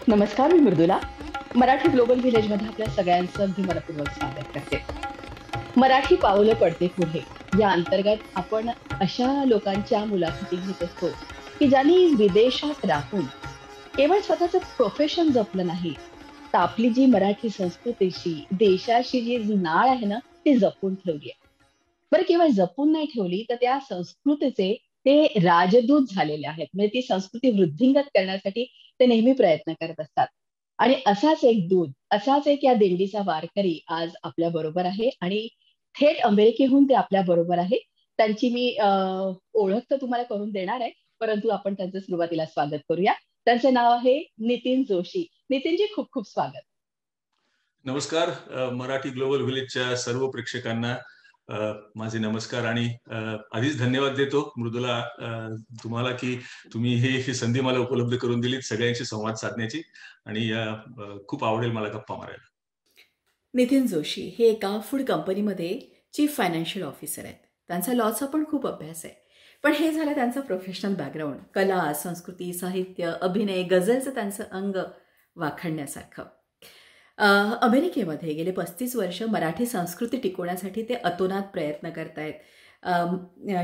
नमस्कार, मी Mridula. Marathi global village मध्ये आपल्या सगळ्यांचं अगदी मनपूर्वक स्वागत करते. मराठी पावलं पडते पुढे या अंतर्गत आपण अशा लोकांच्या मुलाखती घेत असतो की ज्यांनी विदेशात राहून केवळ स्वतःच प्रोफेशन जपलं नाही, तर आपली जी मराठी संस्कृतीशी देशाशी जी नाळ आहे ना, ती जपून ठेवली आहे. बरं, केवळ जपून नाही ठेवली, तर त्या संस्कृतीचे ते राजदूत झालेले आहेत. म्हणजे ती संस्कृती वृद्धिंगत करण्यासाठी ते नेहमी प्रयत्न करत असतात. आणि असाच एक दूत, असाच एक या दिंडीचा वारकरी आज आपल्या बरोबर आहे आणि थेट अमेरिकेहून ते आपल्या बरोबर आहे. त्यांची मी ओळख तर तुम्हाला करून देणार आहे, परंतु आपण त्यांचं सुरुवातीला स्वागत करूया. त्यांचं नाव आहे नितीन जोशी. नितीनजी, खूप खूप स्वागत. नमस्कार. मराठी ग्लोबल व्हिलेजच्या सर्व प्रेक्षकांना माझे नमस्कार आणि आधीच धन्यवाद देतो मृदुला तुम्हाला की तुम्ही ही संधी मला उपलब्ध करून दिलीत सगळ्यांशी संवाद साधण्याची. आणि खूप आवडेल मला गप्पा मारायला. नितीन जोशी हे एका फूड कंपनीमध्ये चीफ फायनान्शियल ऑफिसर आहेत. त्यांचा लॉचा पण खूप अभ्यास आहे. पण हे झालं त्यांचं प्रोफेशनल बॅकग्राऊंड. कला, संस्कृती, साहित्य, अभिनय, गझलचं त्यांचं अंग वाखाणण्यासारखं. अमेरिकेमध्ये गेले 35 वर्ष मराठी संस्कृती टिकवण्यासाठी ते अतोनात प्रयत्न करतायत.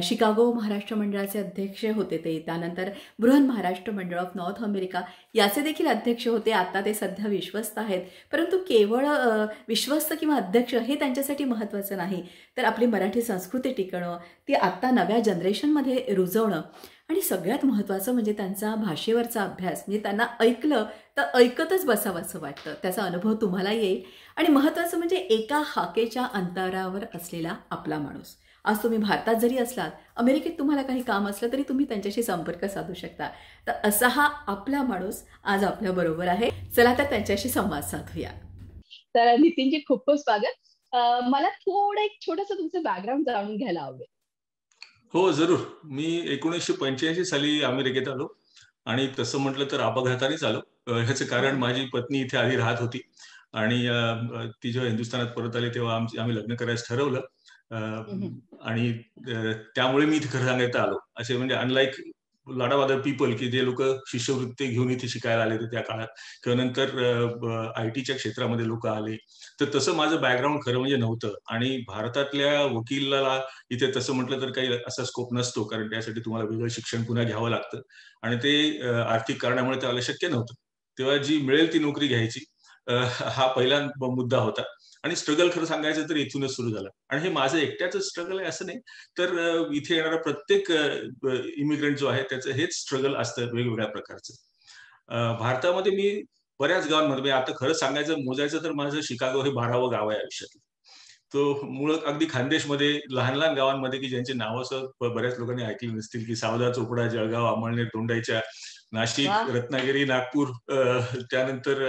शिकागो महाराष्ट्र मंडळाचे अध्यक्ष होते ते. त्यानंतर बृहन महाराष्ट्र मंडळ ऑफ नॉर्थ अमेरिका याचे देखील अध्यक्ष होते. आता ते सध्या विश्वस्त आहेत. परंतु केवळ विश्वस्त किंवा अध्यक्ष हे त्यांच्यासाठी महत्त्वाचं नाही, तर आपली मराठी संस्कृती टिकवणं, ती आत्ता नव्या जनरेशनमध्ये रुजवणं आणि सगळ्यात महत्त्वाचं म्हणजे त्यांचा भाषेवरचा अभ्यास. म्हणजे त्यांना ऐकलं तर ऐकतच बसावं असं वाटतं. त्याचा अनुभव तुम्हाला येईल. आणि महत्त्वाचं म्हणजे एका हाकेच्या अंतरावर असलेला आपला माणूस. आज तुम्ही भारतात जरी असलात, अमेरिकेत तुम्हाला काही काम असलं तरी तुम्ही त्यांच्याशी संपर्क साधू शकता. तर असा हा आपला माणूस आज आपल्या बरोबर आहे. चला तर त्यांच्याशी संवाद साधूया. तर नितीनजी, खूप खूप स्वागत. मला थोडं एक छोटंसं तुमचं बॅकग्राऊंड जाणून घ्यायला आवडेल. हो, जरूर. मी 1985 साली अमेरिकेत आलो आणि तसं म्हटलं तर अपघातानेच आलो. ह्याचं कारण माझी पत्नी इथे आधी राहत होती आणि ती जेव्हा हिंदुस्थानात परत आली तेव्हा आम्ही लग्न करायचं ठरवलं. आणि त्यामुळे मी इथे खरं सांगायचं आलो. असे म्हणजे unlike lot of other people की जे लोक शिष्यवृत्ती घेऊन इथे शिकायला आले होते त्या काळात किंवा नंतर आयटीच्या क्षेत्रामध्ये लोक आले, तर तसं माझं बॅकग्राऊंड खरं म्हणजे नव्हतं. आणि भारतातल्या वकिलाला इथे तसं म्हटलं तर काही असा स्कोप नसतो, कारण त्यासाठी तुम्हाला वेगळं शिक्षण पुन्हा घ्यावं लागतं आणि ते आर्थिक कारणामुळे त्याला शक्य नव्हतं. तेव्हा जी मिळेल ती नोकरी घ्यायची, हा पहिला मुद्दा होता. आणि स्ट्रगल खरं सांगायचं तर इथूनच सुरू झालं. आणि हे माझं एकट्याचं स्ट्रगल आहे असं नाही, तर इथे येणारा प्रत्येक इमिग्रंट जो आहे त्याचं हेच स्ट्रगल असतं वेगवेगळ्या प्रकारचं. भारतामध्ये मी बऱ्याच गावांमध्ये, आता खरं सांगायचं मोजायचं तर माझं शिकागो हे 12वं गाव आहे आयुष्यातलं. तो मूळ अगदी खानदेशमध्ये लहान लहान गावांमध्ये की ज्यांची नावं असं बऱ्याच लोकांनी ऐकली नसतील, की सावदा, चोपडा, जळगाव, अमळनेर, दोंडाईच्या, नाशिक, रत्नागिरी, नागपूर, त्यानंतर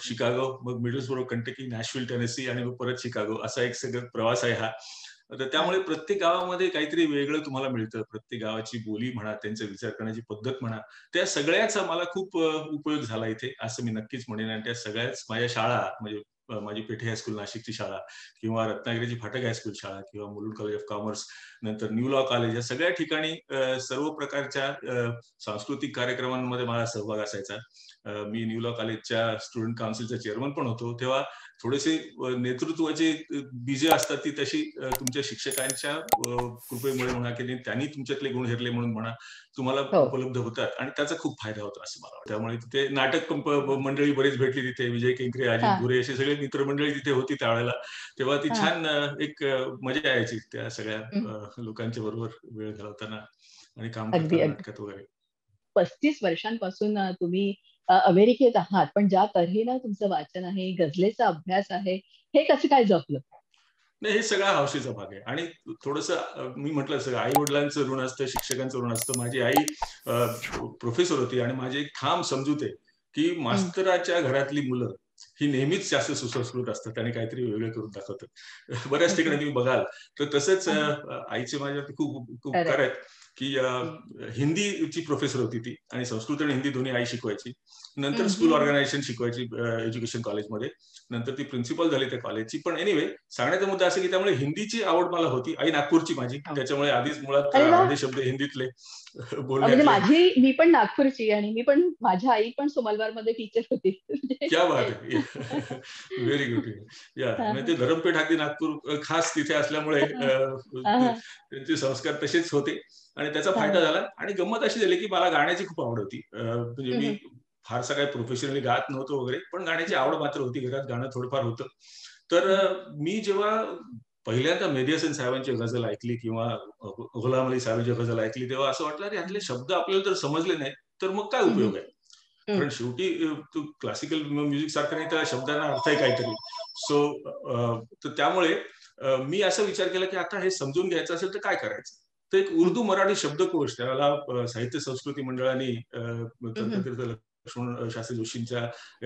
शिकागो, मग मिडलस्बरो, कंटकी, नॅशव्हिल, टेनेसी आणि मग परत शिकागो, असा एक सगळं प्रवास आहे हा. तर त्यामुळे प्रत्येक गावामध्ये काहीतरी वेगळं तुम्हाला मिळतं. प्रत्येक गावाची बोली म्हणा, त्यांचा विचार करण्याची पद्धत म्हणा, त्या सगळ्याचा मला खूप उपयोग झाला इथे असं मी नक्कीच म्हणेन. आणि त्या सगळ्याच माझ्या शाळा, म्हणजे माझी पेठे हायस्कूल नाशिकची शाळा किंवा रत्नागिरीची फाटक हायस्कूल शाळा किंवा मुलुंड कॉलेज ऑफ कॉमर्स, नंतर न्यू लॉ कॉलेज, या सगळ्या ठिकाणी सर्व प्रकारच्या सांस्कृतिक कार्यक्रमांमध्ये मला सहभाग असायचा. मी न्यू लॉ कॉलेजच्या स्टुडंट काउन्सिलचा चेअरमन पण होतो. तेव्हा थोडेसे नेतृत्वाची बीजे असतात ती तशी तुमच्या शिक्षकांच्या कृपेमुळे म्हणा की त्यांनी तुमच्यातले गुण हेरले म्हणून म्हणा, तुम्हाला उपलब्ध होतात आणि त्याचा खूप फायदा होतो असं मला वाटतं. त्यामुळे तिथे नाटक मंडळी बरीच भेटली. तिथे विजय केंकरे, अजित गुरे असे सगळे मित्रमंडळी तिथे होती त्यावेळेला. तेव्हा ती छान एक मजा यायची त्या सगळ्या लोकांच्या बरोबर वेळ घालवताना आणि काम करताना नाटकात वगैरे. 35 वर्षांपासून तुम्ही अमेरिकेत आहात, पण ज्या तऱ्हेनं तुमचं वाचन आहे, गझलेचा अभ्यास आहे, हे कसं काय जपलं? नाही, हे सगळा हौशीचा भाग आहे. आणि थोडंसं मी म्हटलं सगळं आई वडिलांचं ऋण असतं, शिक्षकांचं ऋण असतं. माझी आई प्रोफेसर होती आणि माझी एक ठाम समजूत आहे की मास्तराच्या घरातली मुलं ही नेहमीच जास्त सुसंस्कृत असतात आणि काहीतरी वेगळं करून दाखवतात. बऱ्याच ठिकाणी तुम्ही बघाल तर तसंच आईचे माझ्यावरती खूप खूप उपकार आहेत की हिंदीची प्रोफेसर होती ती, आणि संस्कृत आणि हिंदी दोन्ही आई शिकवायची. नंतर हम्म, स्कूल हम्म. ऑर्गनायझेशन शिकवायची एज्युकेशन कॉलेजमध्ये. नंतर ती प्रिन्सिपल झाली त्या कॉलेजची. पण एनिवे, सांगण्याचा मुद्दा असं की त्यामुळे हिंदीची आवड मला होती. आई नागपूरची माझी, हो. त्याच्यामुळे आधीच मुळात अरे वा. अर्धे शब्द हिंदीतले म्हणजे बोलण्यातले. मी पण नागपूरची, आणि माझ्या आई पण सोमलवार मध्ये टीचर होती. म्हणजे क्या बात आहे. Very good. या हा, म्हणजे ते धरमपेठ अगदी नागपूर खास तिथे असल्यामुळे हा, हा, त्यांचे संस्कार तसेच होते आणि त्याचा हा, फायदा झाला. आणि गंमत अशी झाली की मला गाण्याची खूप आवड होती. म्हणजे हम्म, मी फारसा काही प्रोफेशनली गात नव्हतो वगैरे, पण गाण्याची आवड मात्र होती. घरात गाणं थोडंफार होतं. तर मी जेव्हा पहिल्यांदा मेहदी हसन साहेबांची गझल ऐकली किंवा गुलाम अली साहेबांची गझल ऐकली, तेव्हा असं वाटलं, अरे यातले शब्द आपल्याला जर समजले नाही तर मग काय हम्म, उपयोग आहे. कारण शेवटी तू क्लासिकल म्युझिक सारखं नाही, त्या शब्दांना अर्थ आहे काहीतरी. तर त्यामुळे मी असा विचार केला की आता हे समजून घ्यायचं असेल तर काय करायचं. तर एक उर्दू मराठी शब्दकोश त्याला साहित्य संस्कृती मंडळाने हम्म. तंत्रतीर्थ लक्ष्मण शास्त्री जोशींच्या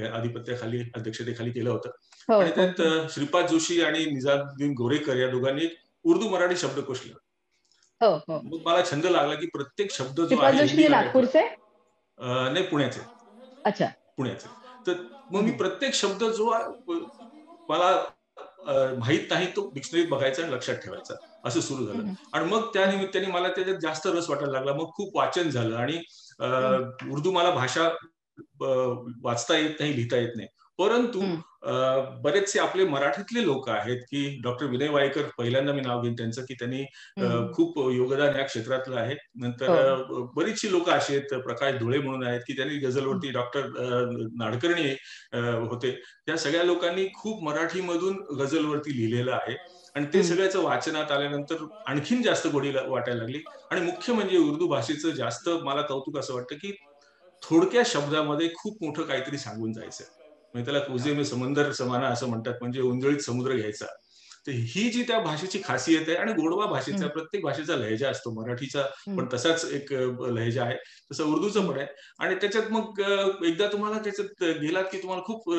आधिपत्याखाली, अध्यक्षतेखाली केलं होतं. हो, आणि हो, त्यात हो. श्रीपाद जोशी आणि निजामुद्दीन गोरेकर या दोघांनी उर्दू मराठी शब्दकोश लिहिला. हो, हो. मग मला छंद लागला की प्रत्येक शब्द जो श्रीपाद आहे जोशी हिंदी म्हणजे गाण्यातला, नागपूरचे? नाही पुण्याचे, अच्छा. पुण्याचे. तर मग मी हम्म, प्रत्येक शब्द जो मला माहित नाही तो डिक्शनरीत बघायचा आणि लक्षात ठेवायचा, असं सुरू झालं. हम्म, आणि मग त्या हम्म, निमित्ताने मला त्याच्यात जास्त रस वाटायला लागला. मग खूप वाचन झालं. आणि हम्म, उर्दू मला भाषा वाचता येत नाही, लिहिता येत नाही. परंतु हम्म, बरेचसे आपले मराठीतले लोक आहेत की डॉक्टर विनय वायकर, पहिल्यांदा मी नाव घेईन त्यांचं, की त्यांनी हम्म. खूप योगदान या क्षेत्रातलं आहे. नंतर हो. बरीचशी लोक अशी आहेत, प्रकाश धुळे म्हणून आहेत की त्यांनी गझलवरती, डॉक्टर नाडकर्णी होते. या सगळ्या लोकांनी खूप मराठीमधून गझलवरती लिहिलेलं आहे. आणि ते हम्म, सगळ्याचं वाचनात आल्यानंतर आणखीन जास्त गोडी वाटायला लागली. आणि मुख्य म्हणजे उर्दू भाषेचं जास्त मला कौतुक असं वाटतं की थोडक्या शब्दामध्ये खूप मोठं काहीतरी सांगून जायचं. म्हणजे त्याला कुजे में समंदर समाना असं म्हणतात, म्हणजे उंजळीत समुद्र घ्यायचा. तर ही जी त्या भाषेची खासियत आहे, आणि गोडवा भाषेचा, हम्म, प्रत्येक भाषेचा लहेजा असतो. मराठीचा हम्म, पण तसाच एक लहेजा आहे, तसं उर्दूचं हम्म, पण आहे. आणि त्याच्यात मग एकदा तुम्हाला त्याच्यात गेलात की तुम्हाला खूप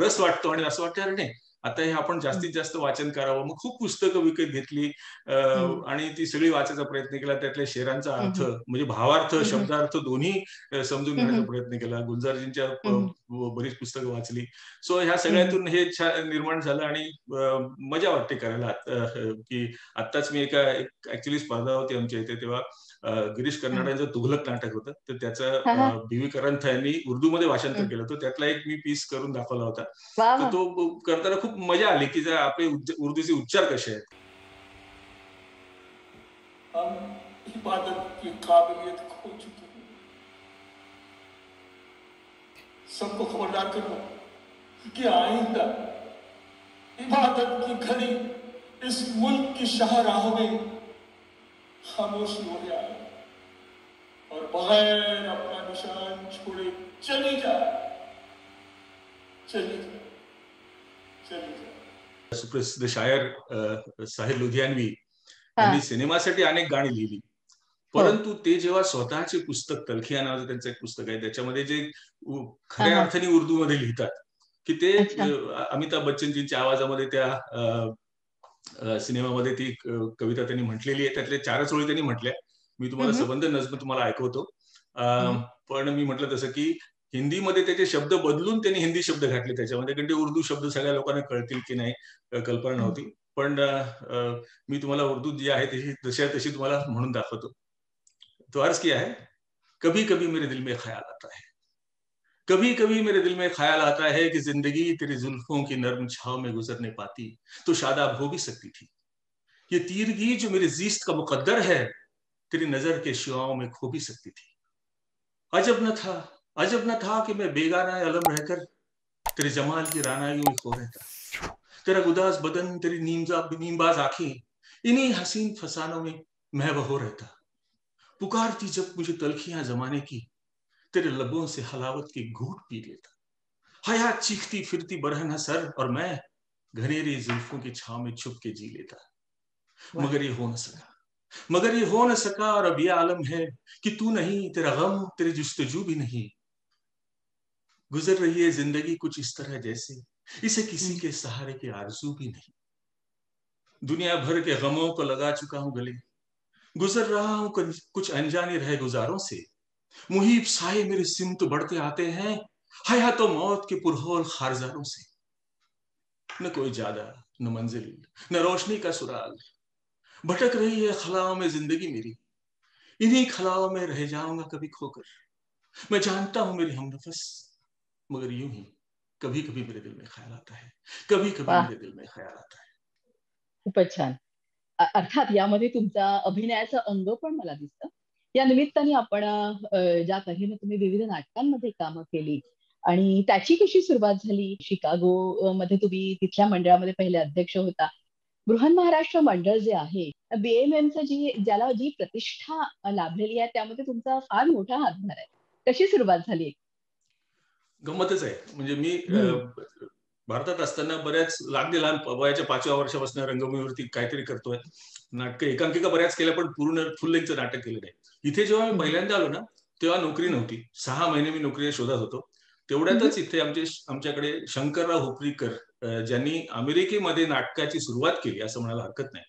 रस वाटतो आणि असं वाटतं, अरे नाही, आता हे आपण हम्म, जास्तीत जास्त वाचन करावं. मग खूप पुस्तकं विकत घेतली हम्म, आणि ती सगळी वाचायचा प्रयत्न केला. त्यातल्या शेरांचा अर्थ, हम्म, म्हणजे भावार्थ, हम्म, शब्दार्थ दोन्ही समजून घेण्याचा हम्म, प्रयत्न केला. गुलजारजींच्या हम्म, बरीच पुस्तकं वाचली. सो ह्या हम्म, सगळ्यातून हे निर्माण झालं. आणि मजा वाटते करायला. की आत्ताच मी ऍक्च्युली स्पर्धा होती आमच्या इथे, तेव्हा गिरीश हम्म. कर्नाडांचं तुघलक नाटक होतं. तर हा, हा. त्याचं बी.व्ही. करंथ यांनी उर्दूमध्ये भाषांतर हम्म. केलं होतं. त्यातला एक मी पीस करून दाखवला होता. वा, तर वा. तो करताना खूप मजा आली की जर आपले उर्दूचे उच्चार कसे आहेत. हम इबादत की काबिलियत खो चुके हैं। सबको खबरदार करो कि आइंदा इबादत की घड़ी इस मुल्क की शाहराहों में खामोशी हो जाए और बगैर अपना निशान छोड़े चली जाए, चली जाए, चली जाए। सुप्रसिद्ध शायर साहिर लुधियानवी हा, यांनी सिनेमासाठी अनेक गाणी लिहिली. हो. परंतु ते जेव्हा स्वतःचे पुस्तक, तलखिया नावाचं त्यांचं एक पुस्तक आहे, त्याच्यामध्ये जे हा, खऱ्या हा. अर्थाने उर्दूमध्ये लिहितात, की ते अच्छा. अमिताभ बच्चनजींच्या आवाजामध्ये त्या सिनेमामध्ये ती कविता त्यांनी म्हटलेली आहे. त्यातले 4च ओळी त्यांनी म्हटल्या. मी तुम्हाला हम्म, सबंध नजम तुम्हाला ऐकवतो. हम्म, पण मी म्हटलं तसं की हिंदीमध्ये त्याचे शब्द बदलून त्यांनी हिंदी शब्द घातले त्याच्यामध्ये, कारण ते उर्दू शब्द सगळ्या लोकांना कळतील की नाही कल्पना हम्म. नव्हती. पण मी तुम्हाला उर्दू जी आहे तशी जशी आहे तशी तुम्हाला म्हणून दाखवतो. तो अर्ज किया है, कभी कभी मेरे दिल में ख्याल आता है, कभी कभी मेरे दिल में ख्याल आता है कि जिंदगी तेरी जुल्फों की नर्म छाव में गुजर नहीं पाती तो शादाब हो भी सकती थी। ये तीरगी जो मेरी जीस्त का मुकद्दर है तेरी नजर के शुआओं में खो भी सकती थी। अजब न था, अजब न था कि मैं बेगाना अलम रहकर तेरे जमाल की रानाइयों में खो रहता। तेरा गुदास बदन, तेरी नीमबाज आंखें, इन्हीं हसीन फसानों में मैं बहो रहता। पुकारती जब मुझे तलखियां जमाने की, तेरे लबों से हलावत की घूट पी लेता। हयात चीखती फिरती बरहना सर और मैं घनेरी जुल्फों की छाव में छुप के जी लेता। वा. मगर ये हो न सका, मगर ये हो न सका, और अब ये आलम है कि तू नहीं, तेरा गम, तेरी जुस्तजू भी नहीं। गुजर रही है जिंदगी कुछ इस तरह जैसे इसे किसी हम्म, के सहारे की आरजू भी नहीं। दुनिया भर के गमों को लगा चुका हूं गले, गुजर रहा हूं कुछ अनजाने रह गुजारों से, मुहीब साए मेरे सिमत बढ़ते आते हैं, हयात तो मौत के पुरहोल खारजारों से। न कोई जादा, न मंजिल, न रोशनी का सुराग, भटक रही है खलाओं में जिंदगी मेरी, इन्हीं खलाओं में रह जाऊंगा कभी खोकर। मैं जानता हूं मेरी हमनफस, मगर यूं ही कभी कभी मेरे दिल में ख्याल आता है, कभी कभी वाह, मेरे दिल में ख्याल आता है। खूपच छान. अर्थात यामध्ये तुमचा अभिनयाचं अंग पण मला दिसतं. या निमित्ताने आपण ज्या तऱ्हेने तुम्ही विविध नाटकांमध्ये कामं केली आणि त्याची कशी सुरुवात झाली. शिकागो मध्ये तुम्ही तिथल्या मंडळामध्ये पहिले अध्यक्ष होता. बृहन्महाराष्ट्र मंडळ जे आहे, BMMचं ज्याला जी प्रतिष्ठा लाभलेली आहे, त्यामध्ये तुमचा फार मोठा हातभार आहे. कशी सुरुवात झाली? गंमतच आहे. म्हणजे मी हं. भारतात असताना बऱ्याच अगदी लहान वयाच्या 5व्या वर्षापासून रंगभूमीवरती काहीतरी करतोय. नाटकं, एकांकिका बऱ्याच केल्या, पण पूर्ण फुल लेंथचं नाटक केलं नाही. इथे जेव्हा मी हं, हं. पहिल्यांदा आलो ना, तेव्हा नोकरी नव्हती. 6 महिने मी नोकरीच्या शोधात होतो. तेवढ्यातच इथे आमच्याकडे शंकरराव हुपरीकर, ज्यांनी अमेरिकेमध्ये नाटकाची सुरुवात केली असं म्हणायला हरकत नाही.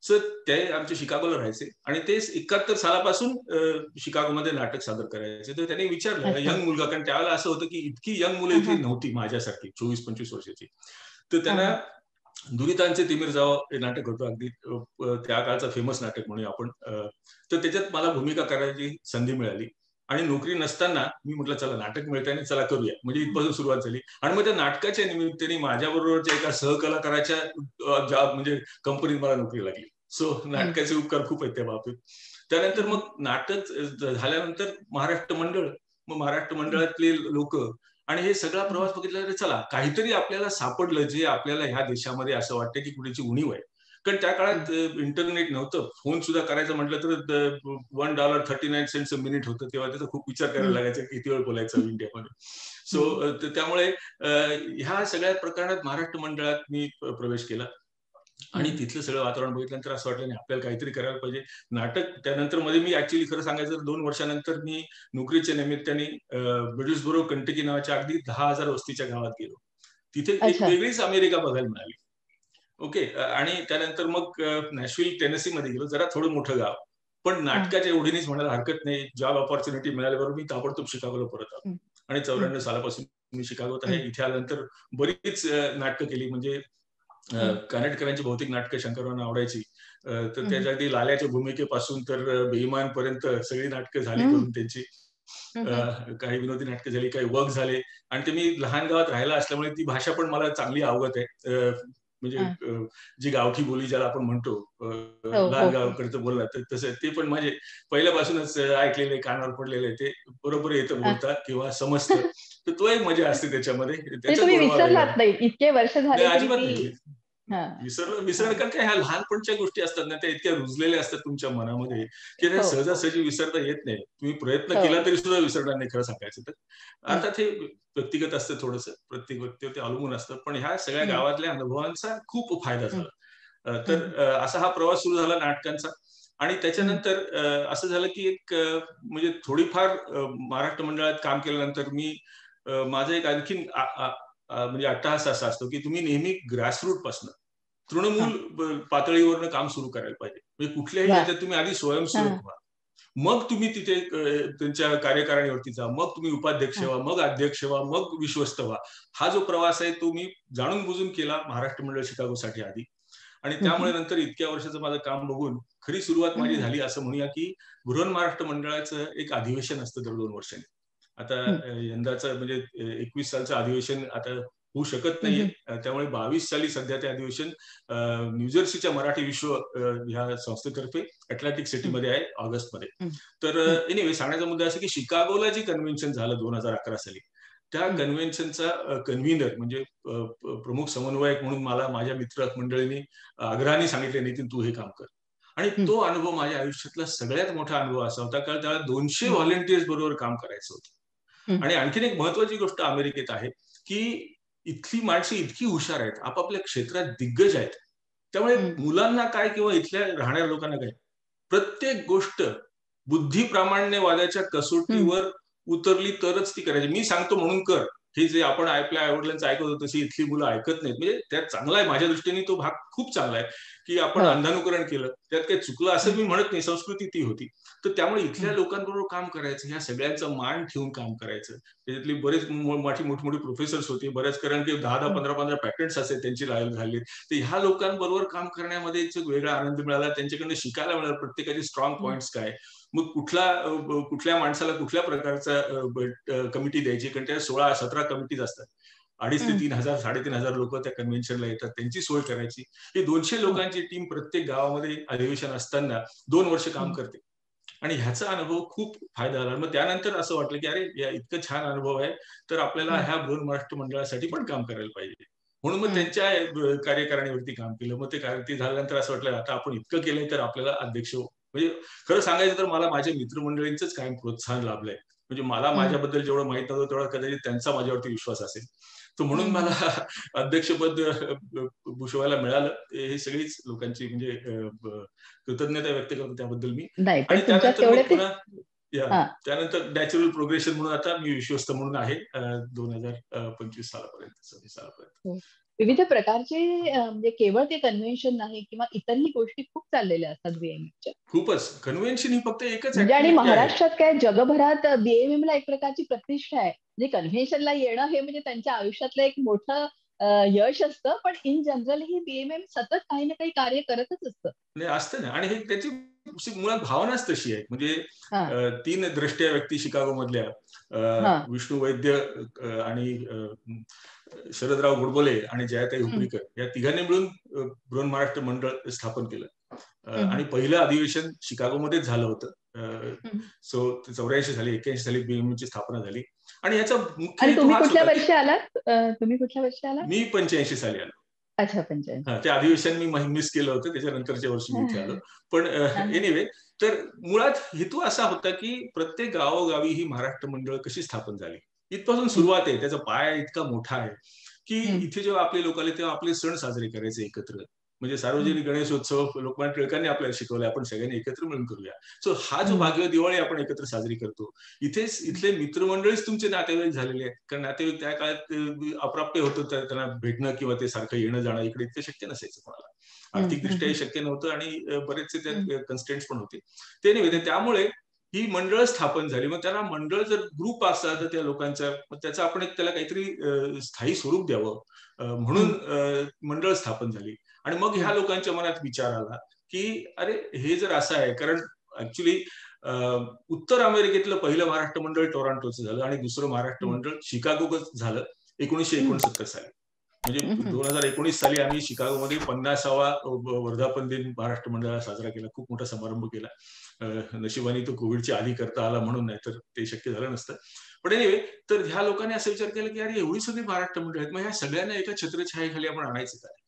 सर ते आमच्या शिकागोला राहायचे आणि ते 71 सालापासून शिकागोमध्ये नाटक सादर करायचे. तर त्यांनी विचारलं अच्छा. यंग मुलगा, कारण त्यावेळेला असं होतं की इतकी यंग मुलं हां, इथे हां. नव्हती माझ्यासारखी 24-25 वर्षाची. तर हां, त्यांना हां. दुरितांचे तिमिर जावं हे नाटक होतं, अगदी त्या काळचं फेमस नाटक म्हणूया आपण. तर त्याच्यात मला भूमिका करायची संधी मिळाली आणि नोकरी नसताना मी म्हटलं चला नाटक मिळतंय आणि चला करूया. म्हणजे इथपासून सुरुवात झाली आणि मग त्या नाटकाच्या निमित्ताने माझ्याबरोबरच्या एका सहकलाकाराच्या म्हणजे कंपनीत मला नोकरी लागली. सो हं. नाटकाचे उपकार खूप आहेत त्या बाबतीत. त्यानंतर हं, मग नाटक झाल्यानंतर महाराष्ट्र मंडळ, मग महाराष्ट्र मंडळातले लोक आणि हे सगळा प्रवास बघितल्यावर चला काहीतरी आपल्याला सापडलं जे आपल्याला ह्या देशामध्ये असं वाटतं की कुठेची उणीव आहे. कारण त्या काळात इंटरनेट नव्हतं. फोन सुद्धा करायचं म्हटलं तर $1.39 मिनिट होतं. तेव्हा त्याचा खूप विचार करायला लागायचा की किती वेळ बोलायचं इंडियामध्ये. सो त्यामुळे ह्या सगळ्या प्रकरणात महाराष्ट्र मंडळात मी प्रवेश केला आणि तिथलं सगळं वातावरण बघितल्यानंतर असं वाटलं नाही आपल्याला काहीतरी करायला पाहिजे. नाटक त्यानंतर मध्ये मी ऍक्च्युली खरं सांगायचं तर 2 वर्षानंतर मी नोकरीच्या निमित्ताने मिडल्सबरो कंटकी नावाच्या अगदी 10,000 वस्तीच्या गावात गेलो. तिथे एक अच्छा. वेगळीच अमेरिका बघायला मिळाली. ओके. आणि त्यानंतर मग नॅशव्हिल टेनेसी मध्ये गेलो. जरा थोडं मोठं गाव, पण हां. नाटकाच्या एवढीनेच म्हणायला हरकत नाही. जॉब ऑपॉर्च्युनिटी मिळाल्याबरोबर मी ताबडतोब शिकागोला परत आलो हं, आणि हं, 94 सालापासून मी शिकागोत आहे. हं, इथे आल्यानंतर बरीच नाटकं केली. म्हणजे हं, कानेटकरांची बहुतेक नाटकं शंकररावांना आवडायची. तर हं, त्याच्या अगदी लाल्याच्या भूमिकेपासून तर बेईमान पर्यंत सगळी नाटकं झाली हं, करून त्यांची. हं, अ, हं, काही विनोदी नाटकं झाली, काही वर्क झाले आणि ते मी लहान गावात राहायला असल्यामुळे ती भाषा पण मला चांगली अवगत आहे. म्हणजे हां. जी गावठी बोली ज्याला आपण म्हणतो, हो, हो, लहान हो. गावाकडचं बोलणं, तर तसं ते पण माझे पहिल्यापासूनच ऐकलेले, कानावर पडलेलं आहे. ते बरोबर येतं हां. बोलता किंवा समजतं. तर तो एक मजा असते त्याच्यामध्ये. म्हणजे त्याचा तुम्ही गोडवा वेगळा आहे. विसरलात नाही. इतके वर्ष नाही, झाले तरी अजिबात ती. नाही. हां, विसरणं हां. कारण काय, ह्या लहानपणच्या गोष्टी असतात ना, त्या इतक्या रुजलेल्या असतात तुमच्या मनामध्ये, की त्या हो, हो, सहजासहजी विसरता येत नाही. तुम्ही प्रयत्न हो. केला तरी सुद्धा विसरणार नाही खरं सांगायचं तर. हं, अर्थात हे व्यक्तिगत असतं थोडंसं, प्रत्येक व्यक्तीवर ते अवलंबून असतं. पण ह्या सगळ्या हं, गावातल्या अनुभवांचा खूप फायदा हं, झाला. हं, तर असा हा प्रवास सुरू झाला नाटकांचा आणि हं, त्याच्यानंतर असं झालं की एक म्हणजे थोडीफार महाराष्ट्र मंडळात काम केल्यानंतर मी माझं एक आणखीन म्हणजे अट्टाहास असा असतो की तुम्ही नेहमी ग्रासरूट पासून हां. तृणमूल पातळीवरनं काम सुरू करायला पाहिजे. म्हणजे कुठल्याही वाह! ह्याच्यात तुम्ही आधी स्वयंसेवक हां, व्हा. मग तुम्ही तिथे त्यांच्या कार्यकारिणीवरती जा. मग तुम्ही उपाध्यक्ष हां. व्हा, मग अध्यक्ष व्हा, मग विश्वस्त व्हा. हा जो प्रवास आहे तो मी जाणून बुजून केला महाराष्ट्र मंडळ शिकागोसाठी आधी. आणि हं, त्यामुळे हं, नंतर इतक्या वर्षाचं माझं काम बघून खरी सुरुवात हं, माझी हं, झाली असं म्हणूया, की बृहन्महाराष्ट्र मंडळाचं एक अधिवेशन असतं दर 2 वर्षांनी. आता हं, यंदाचं म्हणजे 21 सालचं अधिवेशन आता होऊ शकत हं, नाहीये. हं, त्यामुळे 22 साली सध्या ते अधिवेशन न्यूजर्सीच्या मराठी विश्व ह्या संस्थेतर्फे अटलांटिक हं, सिटीमध्ये आहे ऑगस्टमध्ये. हं, तर हं, एनिवे सांगण्याचा मुद्दा असा की शिकागोला जी कन्व्हेन्शन झालं 2011 साली, त्या हं, कन्व्हेन्शनचा कन्व्हिनर म्हणजे प्रमुख समन्वयक म्हणून मला माझ्या मित्र मंडळींनी आग्रहाने सांगितले, नितीन तू हे काम कर. आणि हं, तो अनुभव माझ्या आयुष्यातला सगळ्यात मोठा अनुभव असा होता, कारण त्याला 200 हं, व्हॉलंटियर्स बरोबर काम करायचं होतं. हं, आणि आणखीन एक महत्वाची गोष्ट अमेरिकेत आहे, की इथली माणसं इतकी हुशार आहेत, आपापल्या क्षेत्रात दिग्गज आहेत. त्यामुळे हं, मुलांना काय किंवा इथल्या राहणाऱ्या लोकांना काय, प्रत्येक गोष्ट बुद्धिप्रामाण्यवादाच्या हं. कसोटीवर उतरली तरच ती करायची. मी सांगतो म्हणून कर, हे जे आपण आपल्या आईवडिलांचं ऐकत होतो तशी इथली मुलं ऐकत नाहीत. म्हणजे त्यात चांगला आहे, माझ्या दृष्टीने तो भाग खूप चांगला आहे की आपण अंधानुकरण केलं, त्यात काही चुकलं असं मी म्हणत नाही, संस्कृती ती होती. तर त्यामुळे इथल्या लोकांबरोबर काम करायचं, ह्या सगळ्यांचं मान ठेवून काम करायचं. त्याच्यातली बरेच मोठमोठी प्रोफेसर्स होते, बऱ्याच कारण की 10-10, 15-15 पॅटर्न्स असे त्यांची झाली. तर ह्या लोकांबरोबर काम करण्यामध्ये एक वेगळा आनंद मिळाला, त्यांच्याकडनं शिकायला मिळालं प्रत्येकाचे स्ट्रॉंग पॉईंट्स काय, मग कुठल्या माणसाला कुठल्या प्रकारचा कमिटी द्यायची, कारण त्या 16-17 कमिटीज असतात. 2,500 ते 3,000 3,500 लोक त्या कन्व्हेन्शनला येतात, त्यांची सोय करायची. ही 200 लोकांची टीम प्रत्येक गावामध्ये अधिवेशन असताना 2 वर्ष काम करते. आणि ह्याचा अनुभव खूप फायदा झाला. मग त्यानंतर असं वाटलं की अरे या इतकं छान अनुभव आहे, तर आपल्याला ह्या बृहन महाराष्ट्र मंडळासाठी पण काम करायला पाहिजे. म्हणून मग त्यांच्या कार्यकारिणीवरती काम केलं. मग ते झाल्यानंतर असं वाटलं आता आपण इतकं केलंय तर आपल्याला अध्यक्ष, म्हणजे खरं सांगायचं तर मला माझ्या मित्रमंडळींचंच कायम प्रोत्साहन लाभलंय. म्हणजे मला माझ्याबद्दल जेवढं माहित नव्हतं तेवढा कदाचित त्यांचा माझ्यावरती विश्वास असेल. तर म्हणून मला अध्यक्षपद भूषवायला मिळालं. हे सगळीच लोकांची म्हणजे कृतज्ञता व्यक्त करतो त्याबद्दल मी. नाही, पण आणि तुमच्यात त्यानंतर मग तेवढे पुन्हा हा त्यानंतर नॅचरल प्रोग्रेशन म्हणून आता मी विश्वस्त म्हणून आहे 2025 सालापर्यंत, 26 सालापर्यंत. विविध प्रकारचे म्हणजे केवळ ते कन्व्हेन्शन नाही किंवा इतरही गोष्टी खूप चाललेल्या असतात बीएमएमच्या. खूपच कन्व्हेन्शन ही फक्त एकच म्हणजे आणि ऍक्टिव्हिटी आहे. महाराष्ट्रात काय जगभरात बीएमएम ला एक प्रकारची प्रतिष्ठा आहे. म्हणजे कन्व्हेन्शनला येणं हे म्हणजे त्यांच्या आयुष्यातलं एक मोठं यश असतं, पण इन जनरल ही बीएमएम सतत काही ना काही कार्य करतच असतं. म्हणजे असतं ना, आणि हे त्याची मुळात भावनाच तशी आहे. म्हणजे 3 द्रष्ट्या व्यक्ती शिकागो मधल्या विष्णू वैद्य आणि शरदराव गोडबोले आणि जयाताई हुपरीकर या तिघांनी मिळून बृहन महाराष्ट्र मंडळ स्थापन केलं. आणि पहिलं अधिवेशन शिकागोमध्येच झालं होतं. सो 84 साली 81 साली बीएमएम ची स्थापना झाली. आणि याचा मुख्य हेतू तुम्ही हाच कुठल्या होता की वर्षी आलात? मी 85 साली आलो. अच्छा, 85. ते अधिवेशन मी मिस केलं होतं, त्याच्यानंतरच्या वर्षी मी इथे आलो. पण एनिवे, तर मुळात हेतू असा होता की प्रत्येक गावोगावी ही महाराष्ट्र मंडळ कशी स्थापन झाली, इथपासून सुरुवात आहे. त्याचा पाया इतका मोठा आहे की इथे जेव्हा आपले लोक आले तेव्हा आपले सण साजरे करायचे एकत्र. म्हणजे सार्वजनिक गणेशोत्सव लोकमान्य टिळकांनी आपल्याला शिकवलं, आपण सगळ्यांनी एकत्र मिळून करूया. सो हा जो भाग्य दिवाळी आपण एकत्र साजरी करतो, इथले मित्रमंडळीच तुमचे नातेवाईक झालेले आहेत. कारण नातेवाईक त्या काळात अप्राप्य होतं, त्यांना भेटणं किंवा ते सारखं येणं जाणं इकडे इतकं शक्य नसायचं कोणाला. आर्थिकदृष्ट्याही शक्य नव्हतं आणि बरेचसे त्यात कन्स्टेंट्स पण होते. ते नाही, त्यामुळे ही मंडळ स्थापन झाली. मग त्याला मंडळ जर ग्रुप असतात तर त्या लोकांचा, त्याचं आपण त्याला काहीतरी स्थायी स्वरूप द्यावं म्हणून मंडळ स्थापन झाली. आणि मग ह्या लोकांच्या मनात विचार आला की अरे हे जर असं आहे, कारण ऍक्च्युली उत्तर अमेरिकेतलं पहिलं महाराष्ट्र मंडळ टोरंटोचं झालं आणि दुसरं महाराष्ट्र मंडळ शिकागोच झालं 1969 साली. म्हणजे 2019 साली आम्ही शिकागोमध्ये 50वा वर्धापन दिन महाराष्ट्र मंडळाला साजरा केला. खूप मोठा समारंभ केला. नशिबाने तो कोविडच्या आधी करता आला म्हणून, नाही तर ते शक्य झालं नसतं. पण एनिवे, तर ह्या लोकांनी असा विचार केला की अरे एवढी सगळी महाराष्ट्र मंडळ आहेत, मग ह्या सगळ्यांना एका छत्रछायेखाली आपण आणायचं काय.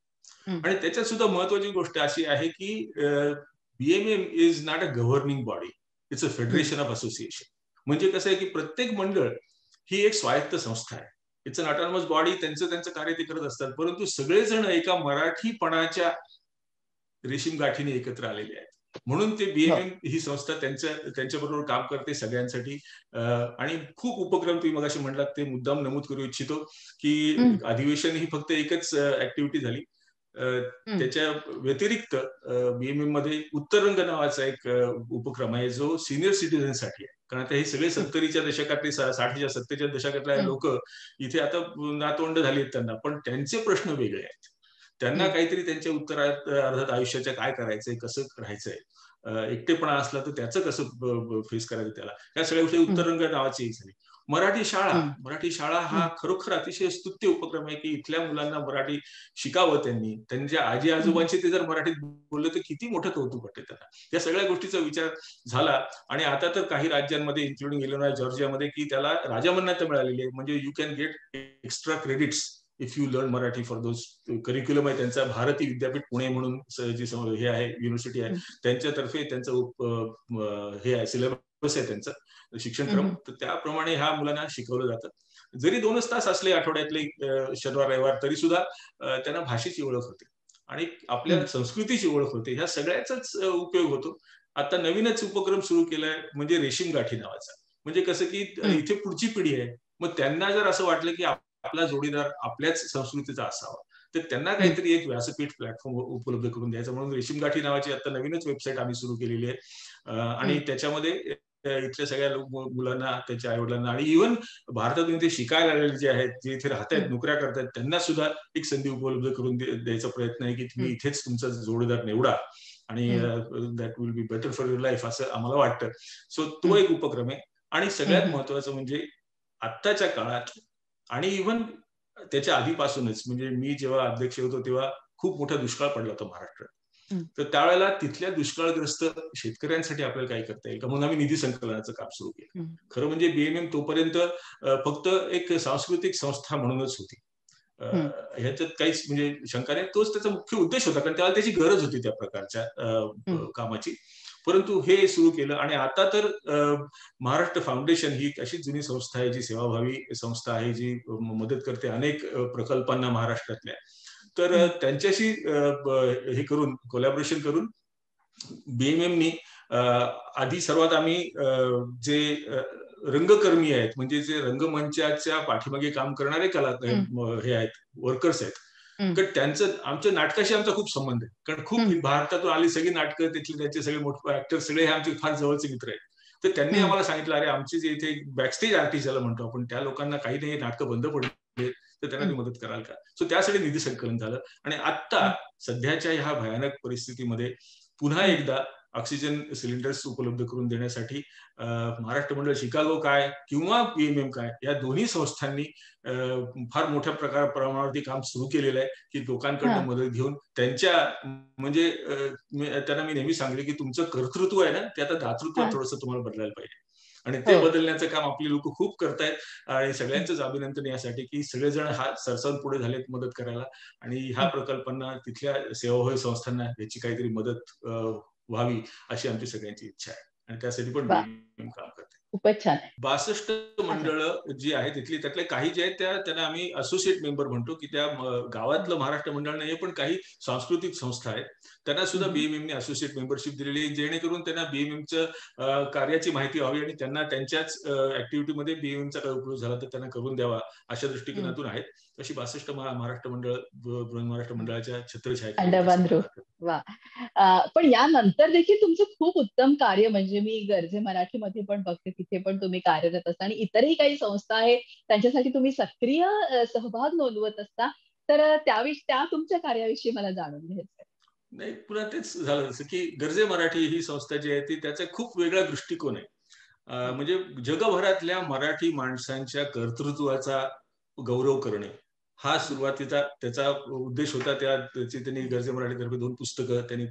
आणि त्याच्यात सुद्धा महत्वाची गोष्ट अशी आहे की BMM is not a governing body, it's a federation of association. म्हणजे कसं आहे की प्रत्येक मंडळ ही एक स्वायत्त संस्था आहे. It's an autonomous body. त्यांचं कार्य ते करत असतात, परंतु सगळेजण एका मराठीपणाच्या रेशीम गाठीने एकत्र आलेले आहेत. म्हणून ते बीएमएम ही संस्था त्यांच्याबरोबर काम करते सगळ्यांसाठी. आणि खूप उपक्रम तुम्ही मगाशी म्हणलात ते मुद्दाम नमूद करू इच्छितो की अधिवेशन ही फक्त एकच ऍक्टिव्हिटी झाली. त्याच्या व्यतिरिक्त बीएमएम मध्ये उत्तरंग नावाचा एक उपक्रम आहे जो सिनियर सिटीझनसाठी आहे. कारण आता हे सगळे 70च्या दशकातले 60च्या 70च्या दशकातले लोक इथे आता नातवंड झाली आहेत त्यांना, पण त्यांचे प्रश्न वेगळे आहेत. त्यांना काहीतरी त्यांच्या उत्तरार्धात आयुष्याच्या काय करायचंय, कसं राहायचंय, एकटेपणा असला तर त्याचं कसं फेस करायचं, त्याला या सगळ्या गोष्टी उत्तरंग नावाची एक झाली. मराठी शाळा हा खरोखर अतिशय स्तुत्य उपक्रम आहे की इथल्या मुलांना मराठी शिकावं. त्यांच्या आजी आजोबांचे ते जर मराठीत बोलले तर किती मोठं कौतुक वाटतं त्यांना. या सगळ्या गोष्टीचा विचार झाला. आणि आता तर काही राज्यांमध्ये इन्क्लुडिंग इलिनॉय, जॉर्जियामध्ये की त्याला राजामान्यता मिळालेली आहे. म्हणजे you can get extra credits if you learn Marathi for those curriculum आहे त्यांचा. भारती विद्यापीठ पुणे म्हणून जी हे आहे युनिव्हर्सिटी आहे, त्यांच्यातर्फे त्यांचं हे आहे, सिलेबस आहे त्यांचं शिक्षणक्रम. तर त्याप्रमाणे ह्या मुलांना शिकवलं जातं. जरी 2च तास असले आठवड्यातले शनिवार रविवार, तरी सुद्धा त्यांना भाषेची ओळख होते आणि आपल्या संस्कृतीची ओळख होते. ह्या सगळ्याचाच उपयोग होतो. आता नवीनच उपक्रम सुरू केलाय म्हणजे रेशीम गाठी नावाचा. म्हणजे कसं की इथे पुढची पिढी आहे, मग त्यांना जर असं वाटलं की आपला जोडीदार आपल्याच संस्कृतीचा असावा, तर त्यांना काहीतरी एक व्यासपीठ प्लॅटफॉर्म उपलब्ध करून द्यायचं. म्हणून रेशीम गाठी नावाची आता नवीनच वेबसाईट आम्ही सुरू केलेली आहे आणि त्याच्यामध्ये इथल्या सगळ्या मुलांना, त्यांच्या आई वडिलांना आणि इव्हन भारतातून इथे शिकायला आलेले जे आहेत, जे इथे राहतायत, नोकऱ्या करतायत, त्यांना सुद्धा एक संधी उपलब्ध करून द्यायचा प्रयत्न आहे की तुम्ही इथेच तुमचा जोडीदार निवडा आणि that will be better for your life असं आम्हाला वाटतं. सो तो एक उपक्रम आहे. आणि सगळ्यात महत्वाचं म्हणजे आत्ताच्या काळात आणि इव्हन त्याच्या आधीपासूनच, म्हणजे मी जेव्हा अध्यक्ष होतो तेव्हा खूप मोठा दुष्काळ पडला होता महाराष्ट्रात. तर त्यावेळेला तिथल्या दुष्काळग्रस्त शेतकऱ्यांसाठी आपल्याला काय करता येईल का, म्हणून आम्ही निधी संकलनाचं काम सुरू केलं. खरं म्हणजे बीएमएम तोपर्यंत फक्त एक सांस्कृतिक संस्था म्हणूनच होती. ह्याच्यात काहीच म्हणजे शंका नाही. तोच त्याचा मुख्य उद्देश होता, कारण त्याला त्याची गरज होती त्या प्रकारच्या कामाची. परंतु हे सुरू केलं आणि आता तर महाराष्ट्र फाउंडेशन ही अशी जुनी संस्था आहे, जी सेवाभावी संस्था आहे, जी मदत करते अनेक प्रकल्पांना महाराष्ट्रातल्या. तर त्यांच्याशी हे करून कोलॅबोरेशन करून बीएमएमनी आधी सर्वात आम्ही जे रंगकर्मी आहेत, म्हणजे जे रंगमंचाच्या पाठीमागे काम करणारे कलाकार हे आहेत, वर्कर्स आहेत, तर त्यांचं आमच्या नाटकाशी आमचा खूप संबंध आहे. कारण खूप भारतातून आली सगळी नाटकं, तिथले त्यांचे सगळे मोठे ऍक्टर सगळे हे आमचे फार जवळचे मित्र आहेत. तर त्यांनी आम्हाला सांगितलं, अरे आमचे जे इथे बॅकस्टेज आर्टिस्ट ज्याला म्हणतो आपण, त्या लोकांना काही नाही, नाटकं बंद पडली, तर त्यांना ती मदत कराल का. सो त्यासाठी निधी संकलन झालं. आणि आता सध्याच्या ह्या भयानक परिस्थितीमध्ये पुन्हा एकदा ऑक्सिजन सिलेंडर्स उपलब्ध करून देण्यासाठी महाराष्ट्र मंडळ शिकागो काय किंवा बीएमएम काय या दोन्ही संस्थांनी फार मोठ्या प्रमाणावरती काम सुरू केलेलं आहे की लोकांकडनं मदत घेऊन त्यांच्या म्हणजे त्यांना मी नेहमी सांगले की तुमचं कर्तृत्व आहे ना, ते आता दातृत्वात थोडंसं तुम्हाला बदलायला पाहिजे. आणि ते बदलण्याचं काम आपली लोक खूप करतायत आणि सगळ्यांचंच अभिनंदन यासाठी की सगळेजण हा सरसावून पुढे झालेत मदत करायला आणि ह्या प्रकल्पांना, तिथल्या सेवाभावी संस्थांना याची काहीतरी मदत व्हावी अशी आमची सगळ्यांची इच्छा आहे आणि त्यासाठी पण काम करते. खूपच छान. 62 मंडळ जी आहेत तिथली, त्यातले काही जे आहेत त्यांना आम्ही असोसिएट मेंबर म्हणतो की त्या गावातलं महाराष्ट्र मंडळ नाही, पण काही सांस्कृतिक संस्था आहेत त्यांना सुद्धा बीएमएमने असोसिएट मेंबरशिप दिलेली आहे, जेणेकरून त्यांना बीएमएमचं कार्याची माहिती व्हावी आणि त्यांना त्यांच्याच ऍक्टिव्हिटीमध्ये बीएमएमचा काय उपयोग झाला तर त्यांना करून द्यावा अशा दृष्टिकोनातून आहेत. अशी 62 महाराष्ट्र मंडळ, महाराष्ट्र मंडळाच्या छत्रछाया. वा. पण यानंतर देखील तुमचं खूप उत्तम कार्य, म्हणजे मी गरजे मराठीमध्ये पण बघते, तिथे पण तुम्ही कार्यरत असता आणि इतरही काही संस्था आहे त्यांच्यासाठी तुम्ही सक्रिय सहभाग नोंदवत असता. तर त्या तुमच्या कार्याविषयी मला जाणून घ्यायचं. नाही, पुन्हा तेच झालं जसं की गरजे मराठी ही संस्था जी आहे ती त्याचा खूप वेगळा दृष्टिकोन आहे. म्हणजे जगभरातल्या मराठी माणसांच्या कर्तृत्वाचा गौरव करणे हा सुरुवातीचा त्याचा उद्देश होता. त्याची त्यांनी गरजे मराठीतर्फे 2 पुस्तकं त्यांनी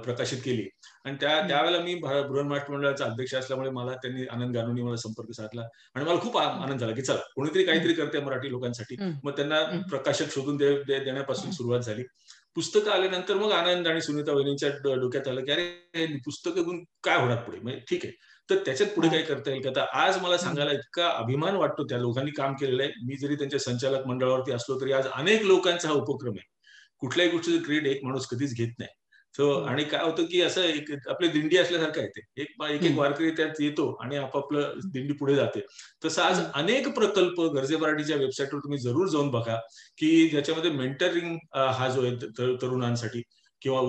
प्रकाशित केली आणि त्यावेळेला मी बृहन्महाराष्ट्र मंडळाचा अध्यक्ष असल्यामुळे मला त्यांनी, आनंद गानूंनी मला संपर्क साधला आणि मला खूप आनंद झाला की चला कोणीतरी काहीतरी करते मराठी लोकांसाठी. मग त्यांना प्रकाशक शोधून देण्यापासून सुरुवात झाली. पुस्तकं आल्यानंतर मग आनंद आणि सुनीता वहिनींच्या डोक्यात आलं की अरे पुस्तकं घेऊन काय होणार पुढे, म्हणजे ठीक आहे तर त्याच्यात पुढे काय करता येईल का. तर आज मला सांगायला इतका अभिमान वाटतो, त्या लोकांनी काम केलेलं आहे. मी जरी त्यांच्या संचालक मंडळावरती असलो तरी आज अनेक लोकांचा हा उपक्रम आहे. कुठल्याही गोष्टीचं क्रेडिट एक माणूस कधीच घेत नाही. सो आणि काय होतं की असं एक आपली दिंडी असल्यासारखं आहे, ते एक वारकरी त्यात येतो आणि आपापलं दिंडी पुढे जाते. तसं आज अनेक प्रकल्प गरजे मराठीच्या वेबसाईटवर तुम्ही जरूर जाऊन बघा की ज्याच्यामध्ये मेंटरिंग हा जो आहे तरुणांसाठी किंवा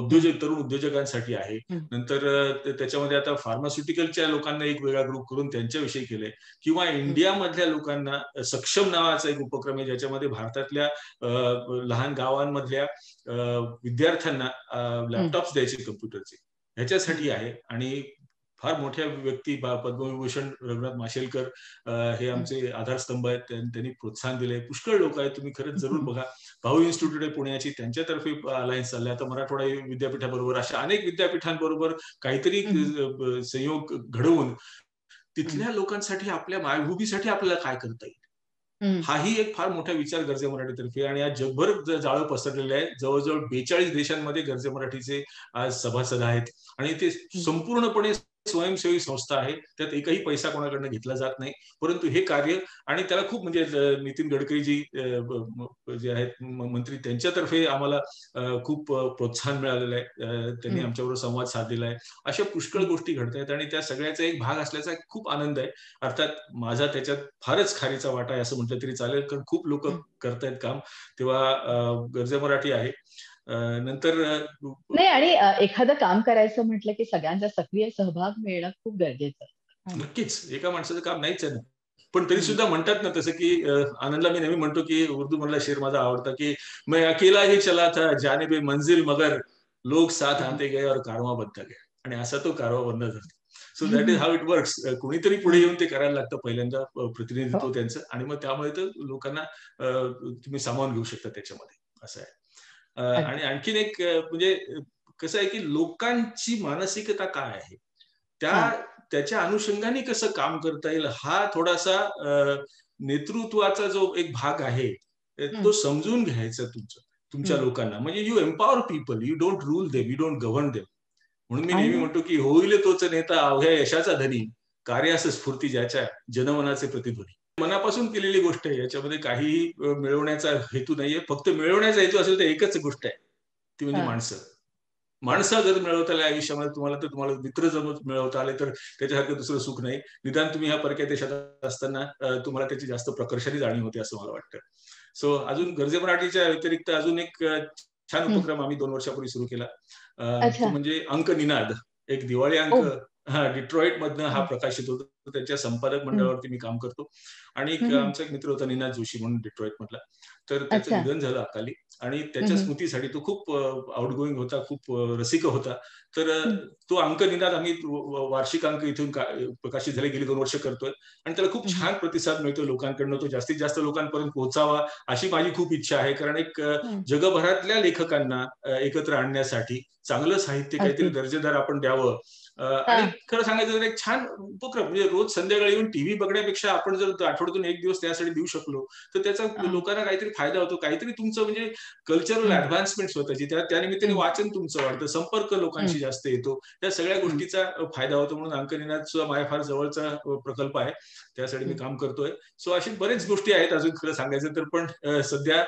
तरुण उद्योजकांसाठी आहे. नंतर त्याच्यामध्ये आता फार्मास्युटिकलच्या लोकांना एक वेगळा ग्रुप करून त्यांच्याविषयी केलंय, किंवा इंडियामधल्या लोकांना सक्षम नावाचा एक उपक्रम आहे ज्याच्यामध्ये भारतातल्या लहान गावांमधल्या विद्यार्थ्यांना लॅपटॉप्स द्यायचे कम्प्युटरचे, ह्याच्यासाठी आहे. आणि फार मोठ्या व्यक्ती पद्मविभूषण रघुनाथ माशेलकर हे आमचे आधारस्तंभ आहेत, त्यांनी प्रोत्साहन दिले. पुष्कळ लोक आहेत, तुम्ही खरंच जरूर बघा. भाऊ इन्स्टिट्यूट आहे पुण्याची, त्यांच्यातर्फे अलायन्स चालले. आता मराठवाडा विद्यापीठाबरोबर अशा अनेक विद्यापीठांबरोबर काहीतरी संयोग घडवून तिथल्या लोकांसाठी, आपल्या मायभूमीसाठी आपल्याला काय करता येईल, हाही एक फार मोठा विचार गरजे मराठीतर्फे. आणि आज जगभर जाळं पसरलेलं आहे. जवळजवळ 42 देशांमध्ये गरजे मराठीचे आज सभासद आहेत आणि ते संपूर्णपणे स्वयंसेवी संस्था आहे, त्यात एकही पैसा कोणाकडनं घेतला जात नाही, परंतु हे कार्य आणि त्याला खूप म्हणजे नितीन गडकरीजी जे आहेत मंत्री त्यांच्यातर्फे आम्हाला खूप प्रोत्साहन मिळालेलं आहे. त्यांनी आमच्याबरोबर संवाद साधलेला आहे. अशा पुष्कळ गोष्टी घडत आहेत आणि त्या सगळ्याचा एक भाग असल्याचा खूप आनंद आहे. अर्थात माझा त्याच्यात फारच खारीचा वाटा आहे असं म्हटलं तरी चालेल, कारण खूप लोक करतायत काम. तेव्हा गरजे मराठी आहे. नंतर नाही, आणि एखादं काम करायचं म्हटलं की सगळ्यांचा सक्रिय सहभाग मिळणं खूप गरजेचं आहे. नक्कीच एका माणसाचं काम नाहीच आहे ना. पण तरी सुद्धा म्हणतात ना तसं की आनंदला मी नेहमी म्हणतो की उर्दू मधला शेर माझा आवडता की मैं अकेला ही चला था जानेबे मंजिल मगर लोग साथ आते गए और कारवा बनता गया. आणि असा तो कारवा बनला जातो. So that is how it works. कोणीतरी पुढे येऊन ते करायला लागतं पहिल्यांदा, प्रतिनिधित्व त्यांचं, आणि मग त्यामुळे तर लोकांना तुम्ही सामावून घेऊ शकता त्याच्यामध्ये, असं आहे. आणि आणखीन एक म्हणजे कसं आहे की लोकांची मानसिकता काय आहे त्याच्या अनुषंगाने कसं काम करता येईल, हा थोडासा नेतृत्वाचा जो एक भाग आहे तो समजून घ्यायचा तुमच्या लोकांना. म्हणजे you empower people, you don't rule them, you don't govern them. म्हणून मी नेहमी म्हणतो की होईल तोच नेता अवघ्या यशाचा धनी, कार्यास स्फूर्ती ज्याच्या जनमनाचे प्रतिध्वनी. मनापासून केलेली गोष्ट आहे, याच्यामध्ये काहीही मिळवण्याचा हेतू नाहीये. फक्त मिळवण्याचा हेतू असेल तर एकच गोष्ट आहे, ती म्हणजे माणसं जर मिळवता आले आयुष्यामध्ये तुम्हाला मित्र जर मिळवता आले तर त्याच्यासारखं दुसरं सुख नाही. निदान तुम्ही ह्या परक्या देशात असताना तुम्हाला त्याची जास्त प्रकर्षाने जाणीव होते असं मला वाटतं. सो अजून गरजे मराठीच्या व्यतिरिक्त अजून एक छान उपक्रम आम्ही 2 वर्षापूर्वी सुरू केला. तो म्हणजे अंक निनाद, एक दिवाळी अंक. डिट्रॉइट मधनं हा प्रकाशित होतो. त्याच्या संपादक मंडळावरती मी काम करतो. आणि आमचा एक मित्र होता निनाद जोशी म्हणून डिट्रॉइट मधला, तर त्याचं निधन झालं अकाली. आणि त्याच्या स्मृतीसाठी तो खूप आउटगोईंग होता, खूप रसिक होता. तर तो अंक निनाद आम्ही वार्षिक अंक इथून प्रकाशित झाले गेली 2 वर्ष करतोय, आणि त्याला खूप छान प्रतिसाद मिळतो लोकांकडनं. तो जास्तीत जास्त लोकांपर्यंत पोहोचावा अशी माझी खूप इच्छा आहे, कारण एक जगभरातल्या लेखकांना एकत्र आणण्यासाठी चांगलं साहित्य काहीतरी दर्जेदार आपण द्यावं. आणि खरं सांगायचं तर एक छान उपक्रम, म्हणजे रोज संध्याकाळी येऊन टीव्ही बघण्यापेक्षा आपण जर आठवड्यातून 1 दिवस त्यासाठी देऊ शकलो तर त्याचा लोकांना काहीतरी फायदा होतो. काहीतरी तुमचं म्हणजे कल्चरल ऍडव्हान्समेंट स्वतःची, त्या निमित्ताने वाचन तुमचं वाढतं, संपर्क लोकांशी जास्त येतो, त्या सगळ्या गोष्टीचा फायदा होतो. म्हणून अंक निनाद सुद्धा माझ्या फार जवळचा प्रकल्प आहे, त्यासाठी मी काम करतोय. सो अशी बरेच गोष्टी आहेत अजून खरं सांगायचं तर, पण सध्या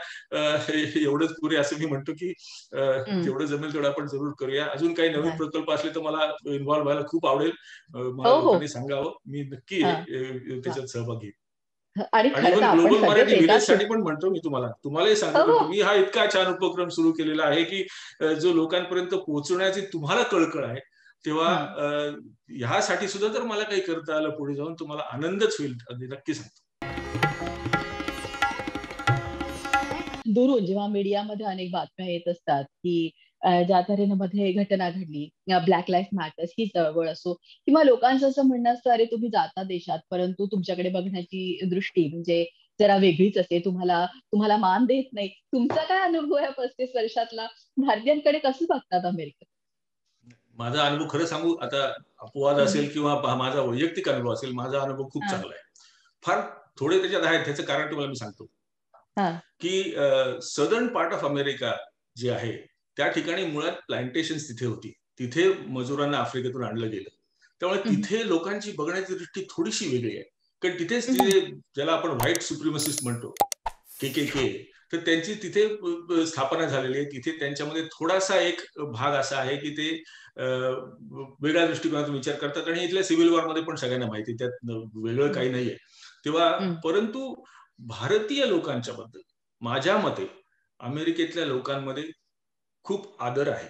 एवढंच पुरे असं मी म्हणतो की जेवढं जमेल तेवढं आपण जरूर करूया. अजून काही नवीन प्रकल्प असले तर मला इन्व्हॉल्व्ह व्हायला खूप आवडेल. मला लोकांनी सांगावं, मी नक्की त्याच्यात सहभाग घेईन. आणि पण ग्लोबल मराठी व्हिलेजसाठी पण म्हणतो मी तुम्हालाही सांगतो, तुम्ही हा इतका छान उपक्रम सुरू केलेला आहे की जो लोकांपर्यंत पोहोचवण्याची तुम्हाला कळकळ आहे, तेव्हा ह्यासाठी सुद्धा जर मला काही करता आलं पुढे जाऊन तुम्हाला आनंदच होईल, नक्की सांगतो. दुरून जेव्हा मीडियामध्ये अनेक बातम्या येत असतात की ज्या तऱ्हेने मध्ये घटना घडली, ब्लॅक लाईफ मॅटर्स ही चळवळ असो, किंवा लोकांचं असं म्हणणं असतं, अरे तुम्ही जाता देशात परंतु तुमच्याकडे बघण्याची दृष्टी म्हणजे जरा वेगळीच असते, तुम्हाला मान देत नाही. तुमचा काय अनुभव आहे 35 वर्षातला? भारतीयांकडे कसं बघतात अमेरिकेत? माझा अनुभव खरं सांगू, आता अपवाद असेल किंवा माझा वैयक्तिक अनुभव असेल, माझा अनुभव खूप चांगला आहे. फार थोडे त्याच्यात आहेत, त्याचं कारण तुम्हाला मी सांगतो की सदर्न पार्ट ऑफ अमेरिका जे आहे त्या ठिकाणी मुळात प्लांटेशन्स तिथे होती, तिथे मजुरांना आफ्रिकेतून आणलं गेलं. त्यामुळे तिथे लोकांची बघण्याची दृष्टी थोडीशी वेगळी आहे. कारण तिथेच ज्याला आपण व्हाईट सुप्रिमसिस्ट म्हणतो, KKK, तर त्यांची तिथे स्थापना झालेली आहे. तिथे त्यांच्यामध्ये थोडासा एक भाग असा आहे की ते वेगळ्या दृष्टिकोनातून विचार करतात, आणि इथल्या सिव्हिल वॉरमध्ये पण सगळ्यांना माहिती, त्यात वेगळं काही नाहीये. तेव्हा परंतु भारतीय लोकांच्या बद्दल माझ्या मते अमेरिकेतल्या लोकांमध्ये खूप आदर आहे.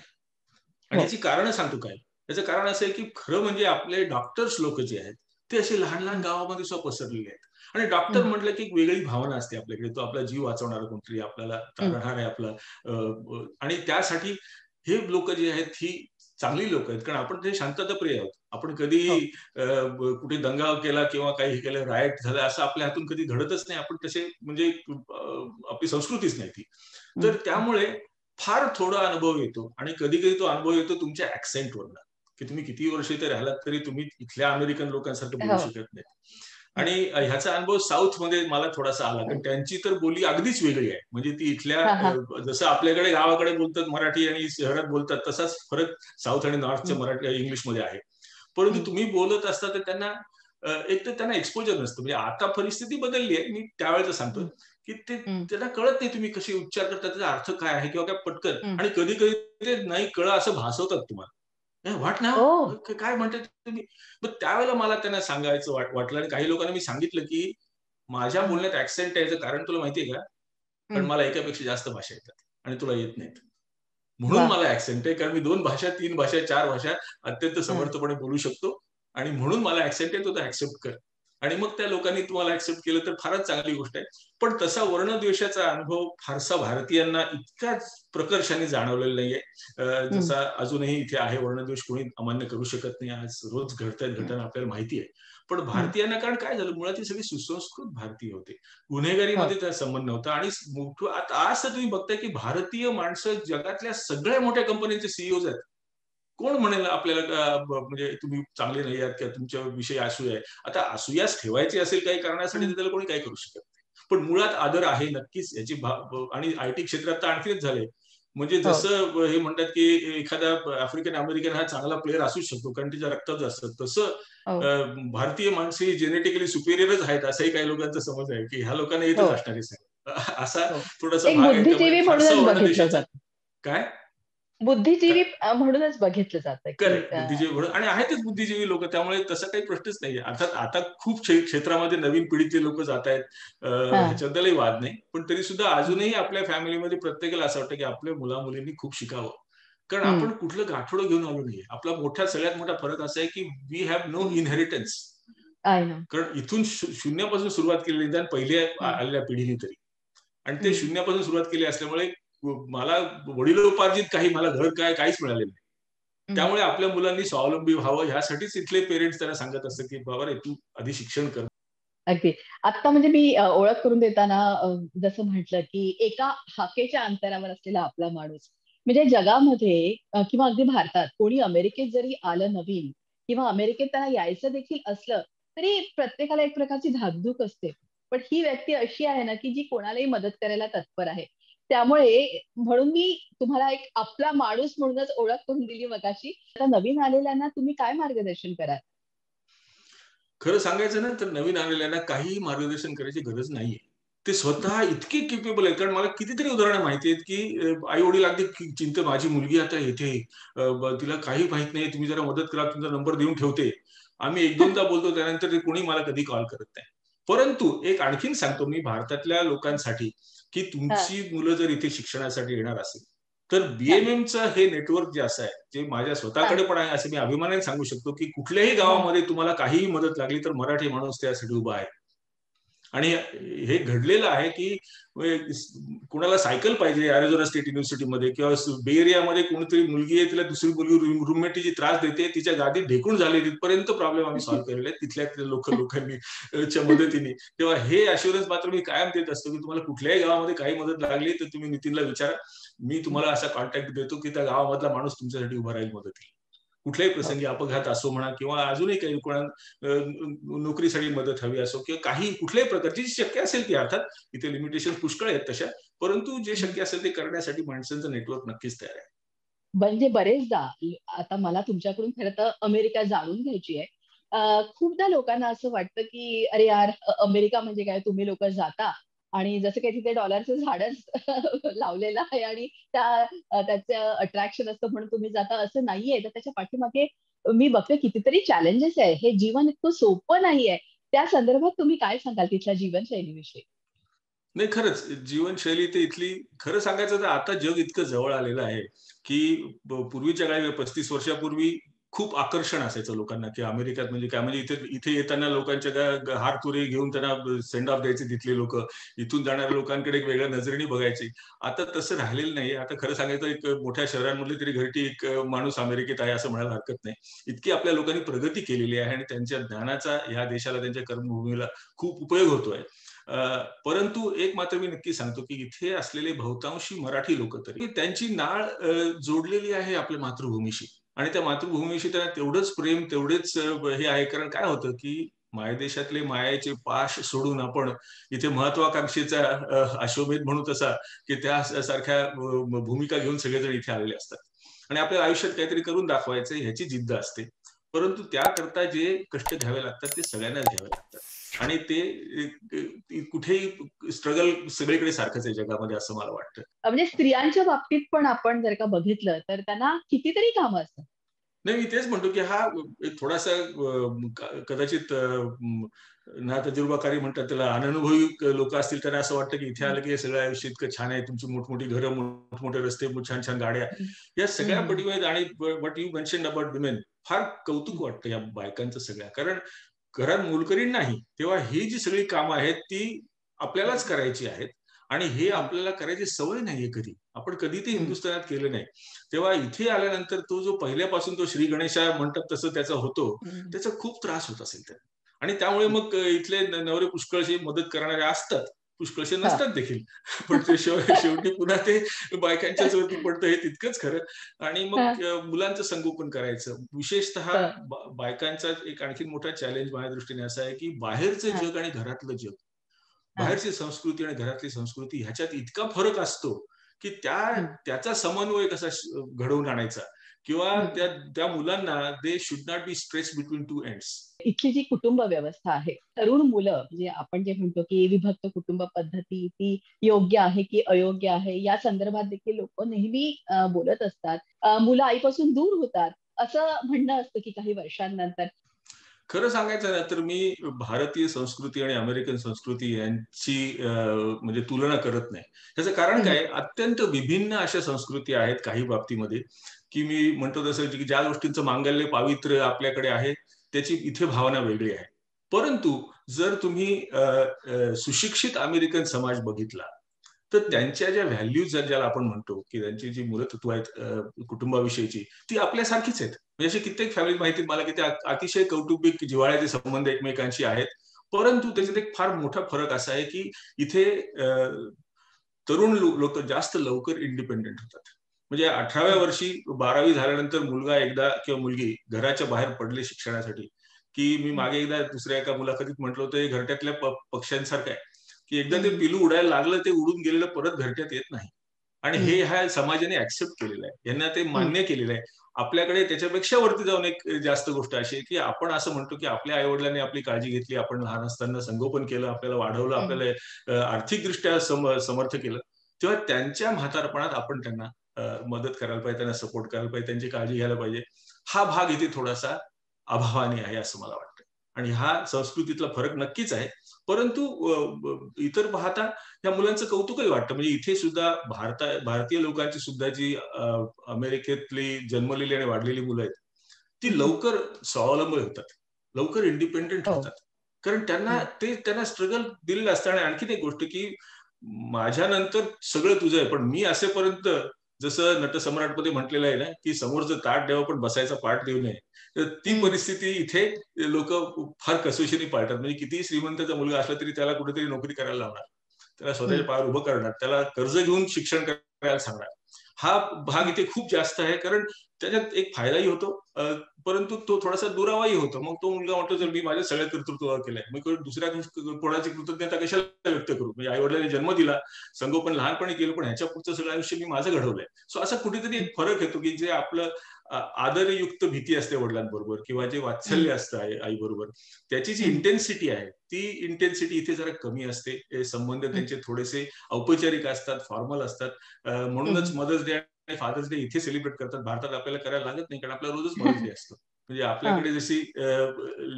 आणि याची कारण सांगतो काय, याचं कारण असं आहे की खरं म्हणजे आपले डॉक्टर्स लोक जे आहेत ते असे लहान लहान गावामध्ये सुद्धा पसरलेले आहेत. आणि डॉक्टर म्हटलं की एक वेगळी भावना असते आपल्याकडे, तो आपला जीव वाचवणारा कोणतरी आपल्याला तारणार आहे आपला, आणि त्यासाठी हे लोक जे आहेत ही चांगली लोक आहेत, कारण आपण ते शांतताप्रिय आहोत. आपण कधीही कुठे दंगा केला किंवा काही केलं, रायट झालं असं आपल्या हातून कधी घडतच नाही. आपण तसे म्हणजे आपली संस्कृतीच नाही ती. तर त्यामुळे फार थोडा अनुभव येतो, आणि कधी कधी तो अनुभव येतो तुमच्या ऍक्सेंटवरनं, की तुम्ही किती वर्ष इथे राहिलात तरी तुम्ही इथल्या अमेरिकन लोकांसारखं बोलू शकत नाही. आणि ह्याचा अनुभव साऊथ मध्ये मला थोडासा आला, कारण त्यांची तर बोली अगदीच वेगळी आहे. म्हणजे ती इथल्या जसं आपल्याकडे गावाकडे बोलतात मराठी आणि शहरात बोलतात तसाच फरक साऊथ आणि नॉर्थच्या मराठी इंग्लिशमध्ये आहे. परंतु तुम्ही बोलत असता तर त्यांना एक तर त्यांना एक्सपोजर नसतं. म्हणजे आता परिस्थिती बदलली आहे, मी त्यावेळेचं सांगतोय की ते त्यांना कळत नाही तुम्ही कसे उच्चार करता, त्याचा अर्थ काय आहे किंवा काय पटकन, आणि कधी कधी ते नाही कळलं असं भासवतात तुम्हाला, व्हॉट ना, ओ काय म्हणतात तुम्ही. मग त्यावेळेला मला त्यांना सांगायचं वाटलं, आणि काही लोकांना मी सांगितलं की माझ्या बोलण्यात ऍक्सेंट यायचं कारण तुला माहितीये का, कारण मला एकापेक्षा जास्त भाषा येतात आणि तुला येत नाहीत, म्हणून वा मला ऍक्सेंट आहे. कारण मी 2 भाषा, 3 भाषा, 4 भाषा अत्यंत हा. समर्थपणे बोलू शकतो, आणि म्हणून मला ऍक्सेंट आहे, तो ऍक्सेप्ट कर. आणि मग त्या लोकांनी तुम्हाला ऍक्सेप्ट केलं तर फारच चांगली गोष्ट आहे. पण तसा वर्णद्वेषाचा अनुभव फारसा भारतीयांना इतकाच प्रकर्षाने जाणवलेला नाहीये, जसा अजूनही इथे आहे. वर्णद्वेष कोणी अमान्य करू शकत नाही, आज रोज घडतायत घटना आपल्याला माहिती आहे. पण भारतीयांना, कारण काय झालं, मुळात ही सगळी सुसंस्कृत भारतीय होते, हो गुन्हेगारीमध्ये त्याचा संबंध नव्हता. आणि मोठं आता आज तर तुम्ही बघताय की भारतीय माणसं जगातल्या सगळ्या मोठ्या कंपन्यांचे सीईओज आहेत. कोण म्हणेल आपल्याला म्हणजे तुम्ही चांगले नाही आहात किंवा तुमच्या विषयी असूया आहे. आता असूयाच ठेवायची असेल काही कारणासाठी तर त्याला कोणी काही करू शकत नाही. पण मुळात आदर आहे नक्कीच याची, आणि आयटी क्षेत्रात तर आणखीच झाले. म्हणजे हो जसं हे म्हणतात की एखादा आफ्रिकन अमेरिकन हा चांगला प्लेअर असूच शकतो कारण तिच्या रक्तात असतं, तसं हो भारतीय माणसं ही जेनेटिकली सुपेरियरच आहेत असंही काही लोकांचा समज आहे की ह्या लोकांना येतच हो असणार आहे सगळं. असा हो थोडासा एक भाग आहे. त्यामुळे बुद्धिजीवी फारसा म्हणूनच बघितलं वर्णदेशाचा जातं. काय बुद्धिजीवी म्हणूनच बघितलं जातं की करेक्ट, बुद्धिजीवी म्हणून, आणि आहेतच बुद्धिजीवी लोक, त्यामुळे तसा काही प्रश्नच नाहीये. अर्थात आता खूप क्षेत्रामध्ये नवीन पिढीतले लोक जात आहेत, हा ह्याच्याबद्दलही वाद नाही. पण तरी सुद्धा अजूनही आपल्या फॅमिलीमध्ये प्रत्येकाला असं वाटतं की आपल्या मुलामुलींनी खूप शिकावं, कारण आपण कुठलं गाठोडं घेऊन आलो नाही. आपला सगळ्यात मोठा फरक असा आहे की we have no inheritance. I know कारण इथून शून्यापासून सुरुवात केली, निदान पहिल्या आलेल्या पिढीने तरी, आणि ते शून्यापासून सुरुवात केली असल्यामुळे मला वडिलोपार्जित काही, मला घर काय काहीच मिळालेलं नाही. त्यामुळे आपल्या मुलांनी स्वावलंबी व्हावं ह्यासाठीच इथले पेरेंट्स त्यांना सांगत असतात की बाबा रे, तू आधी शिक्षण कर. अगदी. आता म्हणजे मी ओळख करून देताना जसं म्हटलं की एका हाकेच्या अंतरावर असलेला आपला माणूस म्हणजे जगामध्ये किंवा अगदी भारतात कोणी अमेरिकेत जरी आलं नवीन किंवा अमेरिकेत त्यांना यायचं देखील असलं तरी प्रत्येकाला एक प्रकारची धाकधूक असते. पण ही व्यक्ती अशी आहे ना की जी कोणालाही मदत करायला तत्पर आहे. त्यामुळे म्हणून मी तुम्हाला एक आपला माणूस म्हणूनच ओळख करून दिली मगाशी. आता नवीन आलेल्यांना तुम्ही काय मार्गदर्शन कराल? खरं सांगायचं ना तर नवीन आलेल्यांना काहीही मार्गदर्शन करायची गरज नाहीये. ते स्वतः इतके केपेबल आहेत. कारण मला कितीतरी उदाहरणं माहिती आहेत की आई वडील अगदी चिंता, माझी मुलगी आता येते, तिला काही माहित नाही, तुम्ही जरा मदत करा, तुमचा नंबर देऊन ठेवते. आम्ही एक दोनदा बोलतो, त्यानंतर कोणी मला कधी कॉल करत नाही. परंतु एक आणखीन सांगतो मी भारतातल्या लोकांसाठी, की हा तुमची मुलं जर इथे शिक्षणासाठी येणार असेल तर हा बीएमएमचं हे नेटवर्क जे असं आहे, जे माझ्या हा स्वतःकडे पण आहे, असं मी अभिमानाने सांगू शकतो की कुठल्याही हा गावामध्ये तुम्हाला काहीही मदत लागली तर मराठी माणूस त्यासाठी उभा आहे. आणि हे घडलेलं आहे की कुणाला सायकल पाहिजे अॅरिझोना स्टेट युनिव्हर्सिटीमध्ये किंवा बे एरियामध्ये, कोणीतरी मुलगी आहे, तिला दुसरी मुलगी रूममेट तिची त्रास देते, तिच्या गादीत ढेकून झाले, तिथपर्यंत प्रॉब्लेम आम्ही सॉल्व्ह केलेले आहेत तिथल्या लोकांनी च्या मदतीने. तेव्हा हे अश्युरन्स मात्र मी कायम देत असतो की तुम्हाला कुठल्याही गावामध्ये काही मदत लागली तर तुम्ही नितीनला विचारा, मी तुम्हाला असा कॉन्टॅक्ट देतो की त्या गावामधला माणूस तुमच्यासाठी उभा राहील मदतीला. कुठल्याही हो प्रसंगी, अपघात असो म्हणा किंवा अजूनही काही कोणा नोकरीसाठी मदत हवी असो किंवा काही कुठल्याही प्रकारची शक्य असेल ती, अर्थात इथे लिमिटेशन पुष्कळ आहेत तशा, परंतु जे शक्य असेल ते करण्यासाठी माणसांचं नेटवर्क नक्कीच तयार आहे. म्हणजे बरेचदा आता मला तुमच्याकडून खरं तर अमेरिका जाणून घ्यायची आहे. खूपदा लोकांना असं वाटतं की अरे यार अमेरिका म्हणजे काय, तुम्ही लोक जाता आणि जसं काही तिथे डॉलरचं झाडच लावलेलं आहे आणि त्याचं अट्रॅक्शन असतं म्हणून तुम्ही जाता, असं नाहीये. तर त्याच्या पाठीमागे मी बघते कितीतरी चॅलेंजेस आहे. हे जीवन इतकं सोपं नाहीये. त्या संदर्भात तुम्ही काय सांगाल तिथल्या जीवनशैलीविषयी? नाही, खरंच जीवनशैली ते इथली, खरं सांगायचं तर आता जग इतकं जवळ आलेलं आहे की पूर्वीच्या काळी 35 वर्षापूर्वी खूप आकर्षण असायचं लोकांना की अमेरिकेत म्हणजे काय, म्हणजे इथे इथे येताना लोकांच्या हार तुरे घेऊन त्यांना सेंड ऑफ द्यायचे तिथले लोक, इथून जाणाऱ्या लोकांकडे एक वेगळ्या नजरेने बघायचे. आता तसं राहिलेलं नाही. आता खरं सांगायचं एक मोठ्या शहरांमधली तरी घरटी एक माणूस अमेरिकेत आहे असं म्हणायला हरकत नाही. इतकी आपल्या लोकांनी प्रगती केलेली आहे आणि त्यांच्या ज्ञानाचा ह्या देशाला, त्यांच्या कर्मभूमीला खूप उपयोग होतोय. परंतु एक मात्र मी नक्की सांगतो की इथे असलेले बहुतांशी मराठी लोक तरी त्यांची नाळ जोडलेली आहे आपल्या मातृभूमीशी, आणि त्या मातृभूमीशी त्यांना तेवढंच प्रेम, तेवढेच हे आहे. कारण काय होतं की मायदेशातले मायाचे पाश सोडून आपण इथे महत्वाकांक्षेचा अश्वमेध म्हणू तसा की त्या सारख्या भूमिका घेऊन सगळेजण इथे आलेले असतात आणि आपल्या आयुष्यात काहीतरी करून दाखवायचं ह्याची जिद्द असते. परंतु त्याकरता जे कष्ट घ्यावे लागतात ते सगळ्यांनाच घ्यावे लागतात. आणि ते कुठेही स्ट्रगल सगळीकडे सारखंच आहे जगामध्ये असं मला वाटतं. म्हणजे स्त्रियांच्या बाबतीत पण आपण जर का बघितलं तर त्यांना कितीतरी कामं असतात. नाही, मी तेच म्हणतो की हा एक थोडासा कदाचित ना तजुर्बाकारी म्हणतात त्याला, अननुभवी लोक असतील त्यांना असं वाटतं की इथे हं, आलं की हे सगळं आयुष्य इतकं छान आहे, तुमची मोठमोठी घरं, मोठमोठे रस्ते, छान छान गाड्या, हं, या हं, सगळ्या हं, पटी आहेत. आणि what you mentioned about women, फार हं, कौतुक वाटतं या बायकांचं सगळ्या. कारण घरात मोलकरीण नाही तेव्हा ही जी सगळी कामं आहेत ती आपल्यालाच हं, करायची आहेत. आणि हे हं, आपल्याला करायची सवय नाहीये, कधी आपण कधी ते हं, हिंदुस्थानात केलं नाही. तेव्हा इथे आल्यानंतर तो जो पहिल्यापासून तो श्री गणेशा म्हणतात तसं त्याचा होतो, हं. त्याचा खूप त्रास होत असेल त्याला. आणि त्यामुळे मग इथले नवरे पुष्कळशी मदत करणारे असतात, पुष्कळसे हां. नसतात देखील. पण ते शेवटी पुन्हा ते बायकांच्याच वरती पडतं, हे तितकंच खरं. आणि हां, मग मुलांचं संगोपन करायचं. विशेषतः हां, बायकांचा एक आणखी मोठा चॅलेंज माझ्या दृष्टीने असा आहे, की बाहेरचं हां, जग आणि घरातलं जग, हां. बाहेरची संस्कृती आणि घरातली संस्कृती ह्याच्यात इतका फरक असतो, की हं, त्याचा समन्वय कसा घडवून आणायचा, किंवा हं. त्या मुलांना they should not be stretch between two ends. इथली जी कुटुंब व्यवस्था आहे, तरुण मुलं म्हणजे आपण जे म्हणतो की विभक्त कुटुंब पद्धती ती योग्य आहे की अयोग्य आहे या संदर्भात देखील लोक नेहमी बोलत असतात. मुलं आईपासून दूर होतात असं म्हणणं असतं की काही वर्षांनंतर. खरं सांगायचं ना तर मी भारतीय संस्कृती आणि अमेरिकन संस्कृती यांची म्हणजे तुलना करत नाही. त्याचं कारण हं, काय, अत्यंत विभिन्न अशा संस्कृती आहेत काही बाबतीमध्ये, की मी म्हणतो तसं की ज्या गोष्टींचं मांगल्य पावित्र्य आपल्याकडे आहे त्याची इथे भावना वेगळी आहे. परंतु जर तुम्ही सुशिक्षित अमेरिकन समाज बघितला, तर हं, त्यांच्या ज्या व्हॅल्यूज आहेत ज्याला आपण म्हणतो, की त्यांची जी मूलतत्व आहेत कुटुंबाविषयीची, ती आपल्यासारखीच आहेत. म्हणजे अशी कित्येक फॅमिली माहिती मला की ते अतिशय कौटुंबिक जिव्हाळ्याचे संबंध एकमेकांशी आहेत. परंतु त्याच्यात हं, एक फार मोठा फरक असा आहे की इथे तरुण लोक जास्त लवकर इंडिपेंडेंट होतात. म्हणजे 18व्या हं, वर्षी 12वी झाल्यानंतर मुलगा एकदा किंवा मुलगी घराच्या बाहेर पडले शिक्षणासाठी, की मी हं, मागे एकदा दुसऱ्या एका मुलाखतीत म्हटलं होतं, हे घरट्यातल्या पक्ष्यांसारखं आहे, की एकदा ते हं, पिलू उडायला लागलं, ते उडून गेलेलं परत घरट्यात येत नाही. आणि हं, हे ह्या समाजाने ऍक्सेप्ट केलेलं आहे, यांना ते हं, मान्य केलेलं आहे. आपल्याकडे त्याच्यापेक्षा वरती जाऊन एक जास्त गोष्ट अशी आहे, की आपण असं म्हणतो की आपल्या आई-वडिलांनी आपली काळजी घेतली, आपण लहान असताना संगोपन केलं, आपल्याला वाढवलं, हं, आपल्याला आर्थिकदृष्ट्या समर्थ केलं. तेव्हा त्यांच्या म्हातारपणात आपण त्यांना मदत करायला पाहिजे, त्यांना सपोर्ट करायला पाहिजे, त्यांची काळजी घ्यायला पाहिजे. हा भाग इथे थोडासा अभावाने आहे असं मला वाटतं. आणि हा संस्कृतीतला फरक नक्कीच आहे. परंतु इतर पाहता या मुलांचं कौतुकही वाटतं. म्हणजे इथे सुद्धा भारतीय लोकांची सुद्धा जी अमेरिकेतली जन्मलेली आणि वाढलेली मुलं आहेत, ती हं. लवकर स्वावलंबी होतात, लवकर इंडिपेंडेंट हो. होतात. कारण हं, त्यांना स्ट्रगल दिलेलं असतं. आणि आणखीन एक गोष्ट, की माझ्यानंतर सगळं तुझं आहे, पण मी असेपर्यंत, जसं नटसम्राटमध्ये म्हटलेलं आहे ना, की समोरचं ताट द्यावं पण बसायचा पाठ देऊ नये. तर ती हं, परिस्थिती इथे लोक फार कसोशीने पाळतात. म्हणजे कितीही श्रीमंताचा मुलगा असला तरी त्याला कुठेतरी नोकरी करायला लावणार, त्याला स्वतःच्या हं, पायावर उभं करणार, त्याला कर्ज घेऊन शिक्षण करायला सांगणार. हा भाग हं, इथे खूप जास्त आहे. कारण त्याच्यात एक फायदाही होतो, परंतु तो थोडासा दुरावाही होतो. मग तो मुलगा म्हणतो, जर हं, मी माझ्या सगळ्या कर्तृत्वावर केलंय, मी दुसऱ्या कोणाची कृतज्ञता कशाला व्यक्त करू? म्हणजे आई वडिलांनी जन्म दिला, संगोपन लहानपणी केलं, पण ह्याच्या पुढचं सगळं आयुष्य मी माझं घडवलंय. सो असा कुठेतरी हं, एक फरक येतो, की जे आपलं आदरयुक्त भीती असते वडिलांबरोबर, किंवा जे हं, वात्सल्य असतं आईबरोबर, त्याची जी हं, इंटेन्सिटी आहे, ती इंटेन्सिटी इथे जरा कमी असते. हे संबंध हं, त्यांचे थोडेसे औपचारिक असतात, फॉर्मल असतात. म्हणूनच हं, मदर्स डे आणि फादर्स डे इथे सेलिब्रेट करतात. भारतात आपल्याला करायला लागत नाही, कारण आपला रोजच मदर्स डे असतो. म्हणजे हां, आपल्याकडे जशी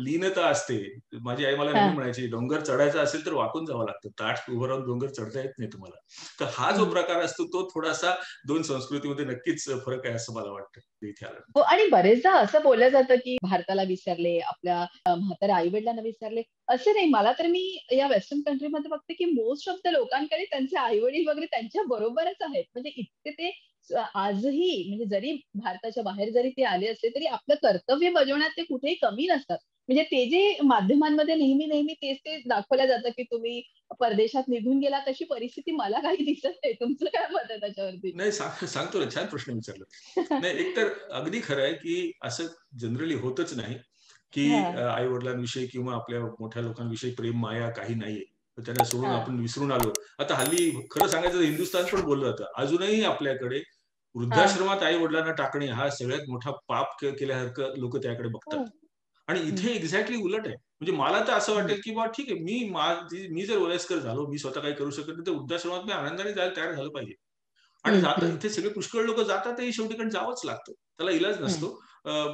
लीनता असते. माझी आई मला नेहमी हां, म्हणायची, डोंगर चढायचा असेल तर वाकून जावं लागतं, ताठ उभं राहून डोंगर चढता येत नाही तुम्हाला. तर हा जो हं. प्रकार असतो तो थोडासा दोन संस्कृतीमध्ये नक्कीच फरक आहे असं मला वाटतं इथे हो आल्यानंतर. आणि बरेचदा असं बोललं जातं, की भारताला विसरले, आपल्या म्हाताऱ्या आई-वडिलांना विसरले. असं नाही. मला तर मी या वेस्टर्न कंट्रीमध्ये बघते, की मोस्ट ऑफ द लोकांकडे त्यांचे आई-वडील वगैरे त्यांच्या बरोबरच आहेत. म्हणजे इतके ते आजही म्हणजे जरी भारताच्या बाहेर जरी ते आले असले, तरी आपलं कर्तव्य बजावण्यात ते कुठेही कमी नसतात. म्हणजे ते जे माध्यमांमध्ये नेहमी तेच दाखवलं जातं, की तुम्ही परदेशात निघून गेला तशी परिस्थिती मला काही दिसत नाही. तुमचं काय मत आहे त्याच्यावरती? नाही, सांगतो ना, छान प्रश्न विचारला. नाही, एकतर अगदी खरं आहे, की असं जनरली होतच नाही, की हां, आई-वडिलांविषयी किंवा आपल्या मोठ्या लोकांविषयी प्रेम, माया काही नाहीये. तर त्यांना सोडून हां. आपण विसरून आलो. आता हल्ली खरं सांगायचं तर हिंदुस्थान पण बोललं जातं. अजूनही आपल्याकडे वृद्धाश्रमात आई वडिलांना टाकणे हा सगळ्यात मोठा पाप केल्यासारखं लोक त्याकडे बघतात. आणि इथे एक्झॅक्टली उलट आहे. म्हणजे मला तर असं वाटेल की बा ठीक आहे, मी जर वयस्कर झालो, मी स्वतः काही करू शकत नाही, तर वृद्धाश्रमात मी आनंदाने जायला तयार झालं पाहिजे. आणि जाता इथे सगळे पुष्कळ लोक जातातही, शेवटी कारण जावंच लागतं, त्याला इलाज नसतो.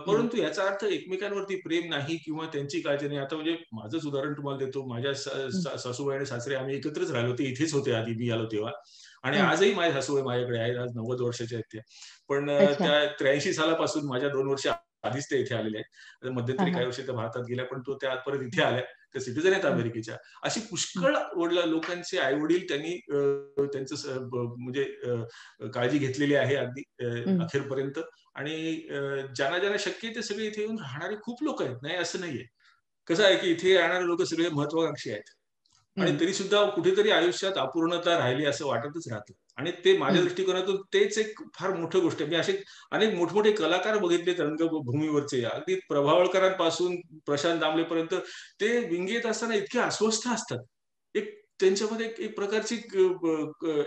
परंतु याचा अर्थ एकमेकांवरती प्रेम नाही किंवा त्यांची काळजी नाही. आता म्हणजे माझंच उदाहरण तुम्हाला देतो. माझ्या सासूबाई आणि सासरे आम्ही एकत्रच राहिलो होते, इथेच होते आधी मी आलो तेव्हा. आणि आजही माझ्या सासूबाई माझ्याकडे आहेत, आज 90 वर्षाच्या आहेत त्या. पण त्या 83 सालापासून माझ्या 2 वर्ष आधीच ते इथे आलेले आहेत. मध्यंतरी काही वर्ष त्या भारतात गेल्या, पण तो त्या परत इथे आल्या. त्या सिटीजन आहेत अमेरिकेच्या. अशी पुष्कळ लोकांचे आई वडील त्यांनी त्यांचं म्हणजे काळजी घेतलेली आहे अगदी अखेरपर्यंत. आणि ज्यांना ज्यांना शक्य आहे ते सगळे इथे येऊन राहणारे खूप लोक आहेत, नाही असं नाहीये. कसं आहे की इथे राहणारे लोक सगळे महत्वाकांक्षी आहेत, आणि तरी सुद्धा कुठेतरी आयुष्यात अपूर्णता राहिली असं वाटतच राहतं. आणि ते माझ्या दृष्टिकोनातून तेच एक फार मोठी गोष्ट आहे. मी असे अनेक मोठमोठे कलाकार बघितले रंगभूमीवरचे, अगदी प्रभावळकरांपासून प्रशांत दामलेपर्यंत. ते विंगेत असताना इतके अस्वस्थ असतात. एक त्यांच्यामध्ये एक प्रकारची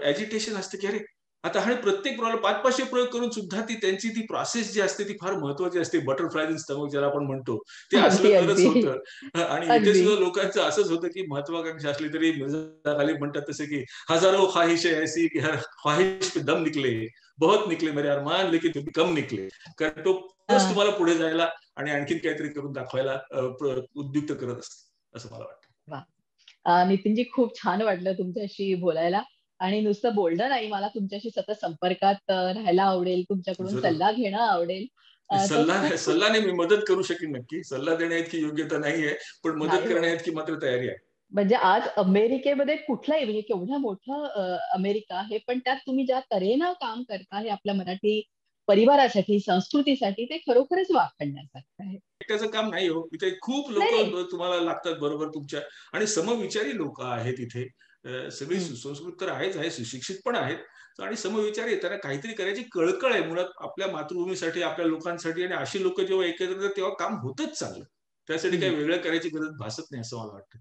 ऍजिटेशन असते की अरे आता हा प्रत्येक प्रॉब्लेम 500-500 प्रयोग करून सुद्धा त्यांची ती प्रोसेस जी असते ती फार महत्वाची असते. बटरफ्लाय इन स्टमक ज्याला आपण म्हणतो, ते अगदी असलं तरच अगदी होतं. आणि इथे अगदी सुद्धा लोकांचं असंच होतं की महत्वाकांक्षा असली तरी खाली म्हणतात तसे की हजारो ख्वाहिशें ऐसी की हर ख्वाहिश पे दम निकले, बहुत निकले मेरे अरमान लेकिन तुम्ही कम निकले. कारण तो तुम्हाला पुढे जायला आणि आणखीन काहीतरी करून दाखवायला उद्युक्त करत असतं, असं मला वाटतं. नितीनजी, खूप छान वाटलं तुमच्याशी बोलायला. आणि नुसतं बोलणं नाही, मला तुमच्याशी सतत संपर्कात राहायला आवडेल, तुमच्याकडून जरूर. सल्ला घेणं आवडेल. तर खूप खूप सल्ला नाही, मी मदत करू शकेन नक्की. सल्ला देण्याइतकी योग्यता नाहीये, पण मदत नाही हो. करण्याइतकी मात्र तयारी आहे. म्हणजे आज अमेरिकेमध्ये कुठलाही, म्हणजे केवढा मोठा अमेरिका आहे, पण त्यात तुम्ही ज्या तऱ्हेनं काम करता हे आपल्या मराठी परिवारासाठी, संस्कृतीसाठी, ते खरोखरच वाखाणण्यासारखं आहे. एकट्याचं काम नाही हो, इथे खूप नाही लोक नाही. तुम्हाला लागतात बरोबर तुमच्या. आणि समविचारी लोक आहेत इथे. सगळी हम्म. सुसंस्कृत तर आहे, सुशिक्षित पण आहेत. आणि समविचारी, त्यांना काहीतरी करायची कळकळ आहे मुळात आपल्या मातृभूमीसाठी, आपल्या लोकांसाठी. आणि अशी लोक जेव्हा एकत्र येतात तेव्हा काम होतच चांगलं. त्यासाठी काही वेगळं करायची गरज भासत नाही असं मला वाटतं.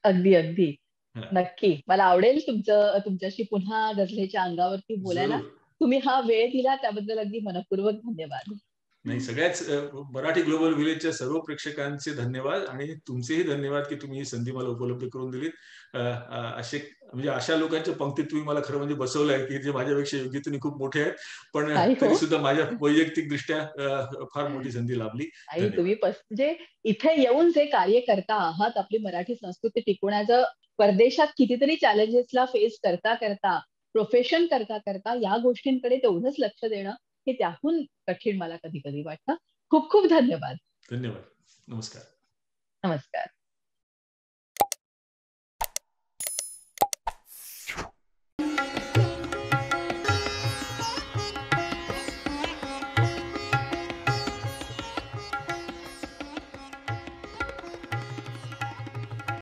अगदी अगदी. हा. नक्की मला आवडेल तुमच्याशी पुन्हा गझलेच्या अंगावरती बोलायला. जरूर. तुम्ही हा वेळ दिला त्याबद्दल अगदी मनपूर्वक धन्यवाद. नाही, सगळ्याच मराठी ग्लोबल विलेजच्या सर्व प्रेक्षकांचे धन्यवाद, आणि तुमचेही धन्यवाद की तुम्ही ही संधी मला उपलब्ध करून दिलीत. असे म्हणजे अशा लोकांच्या पंक्तीत तुम्ही मला खरं म्हणजे बसवलंय की जे माझ्यापेक्षा योग्यतेने खूप मोठे आहेत, पण नाही हो. तरी सुद्धा माझ्या वैयक्तिक दृष्ट्या फार मोठी संधी लाभली. आई, धन्यवाद. म्हणजे इथे येऊन जे कार्य करता आहात, आपली मराठी संस्कृती टिकवण्याचं, परदेशात कितीतरी चॅलेंजेसला फेस करता करता, प्रोफेशन करता करता या गोष्टींकडे तेवढंच लक्ष देणं, हे त्याहून कठीण मला कधी कधी वाटतं. खूप खूप धन्यवाद. धन्यवाद. नमस्कार. नमस्कार.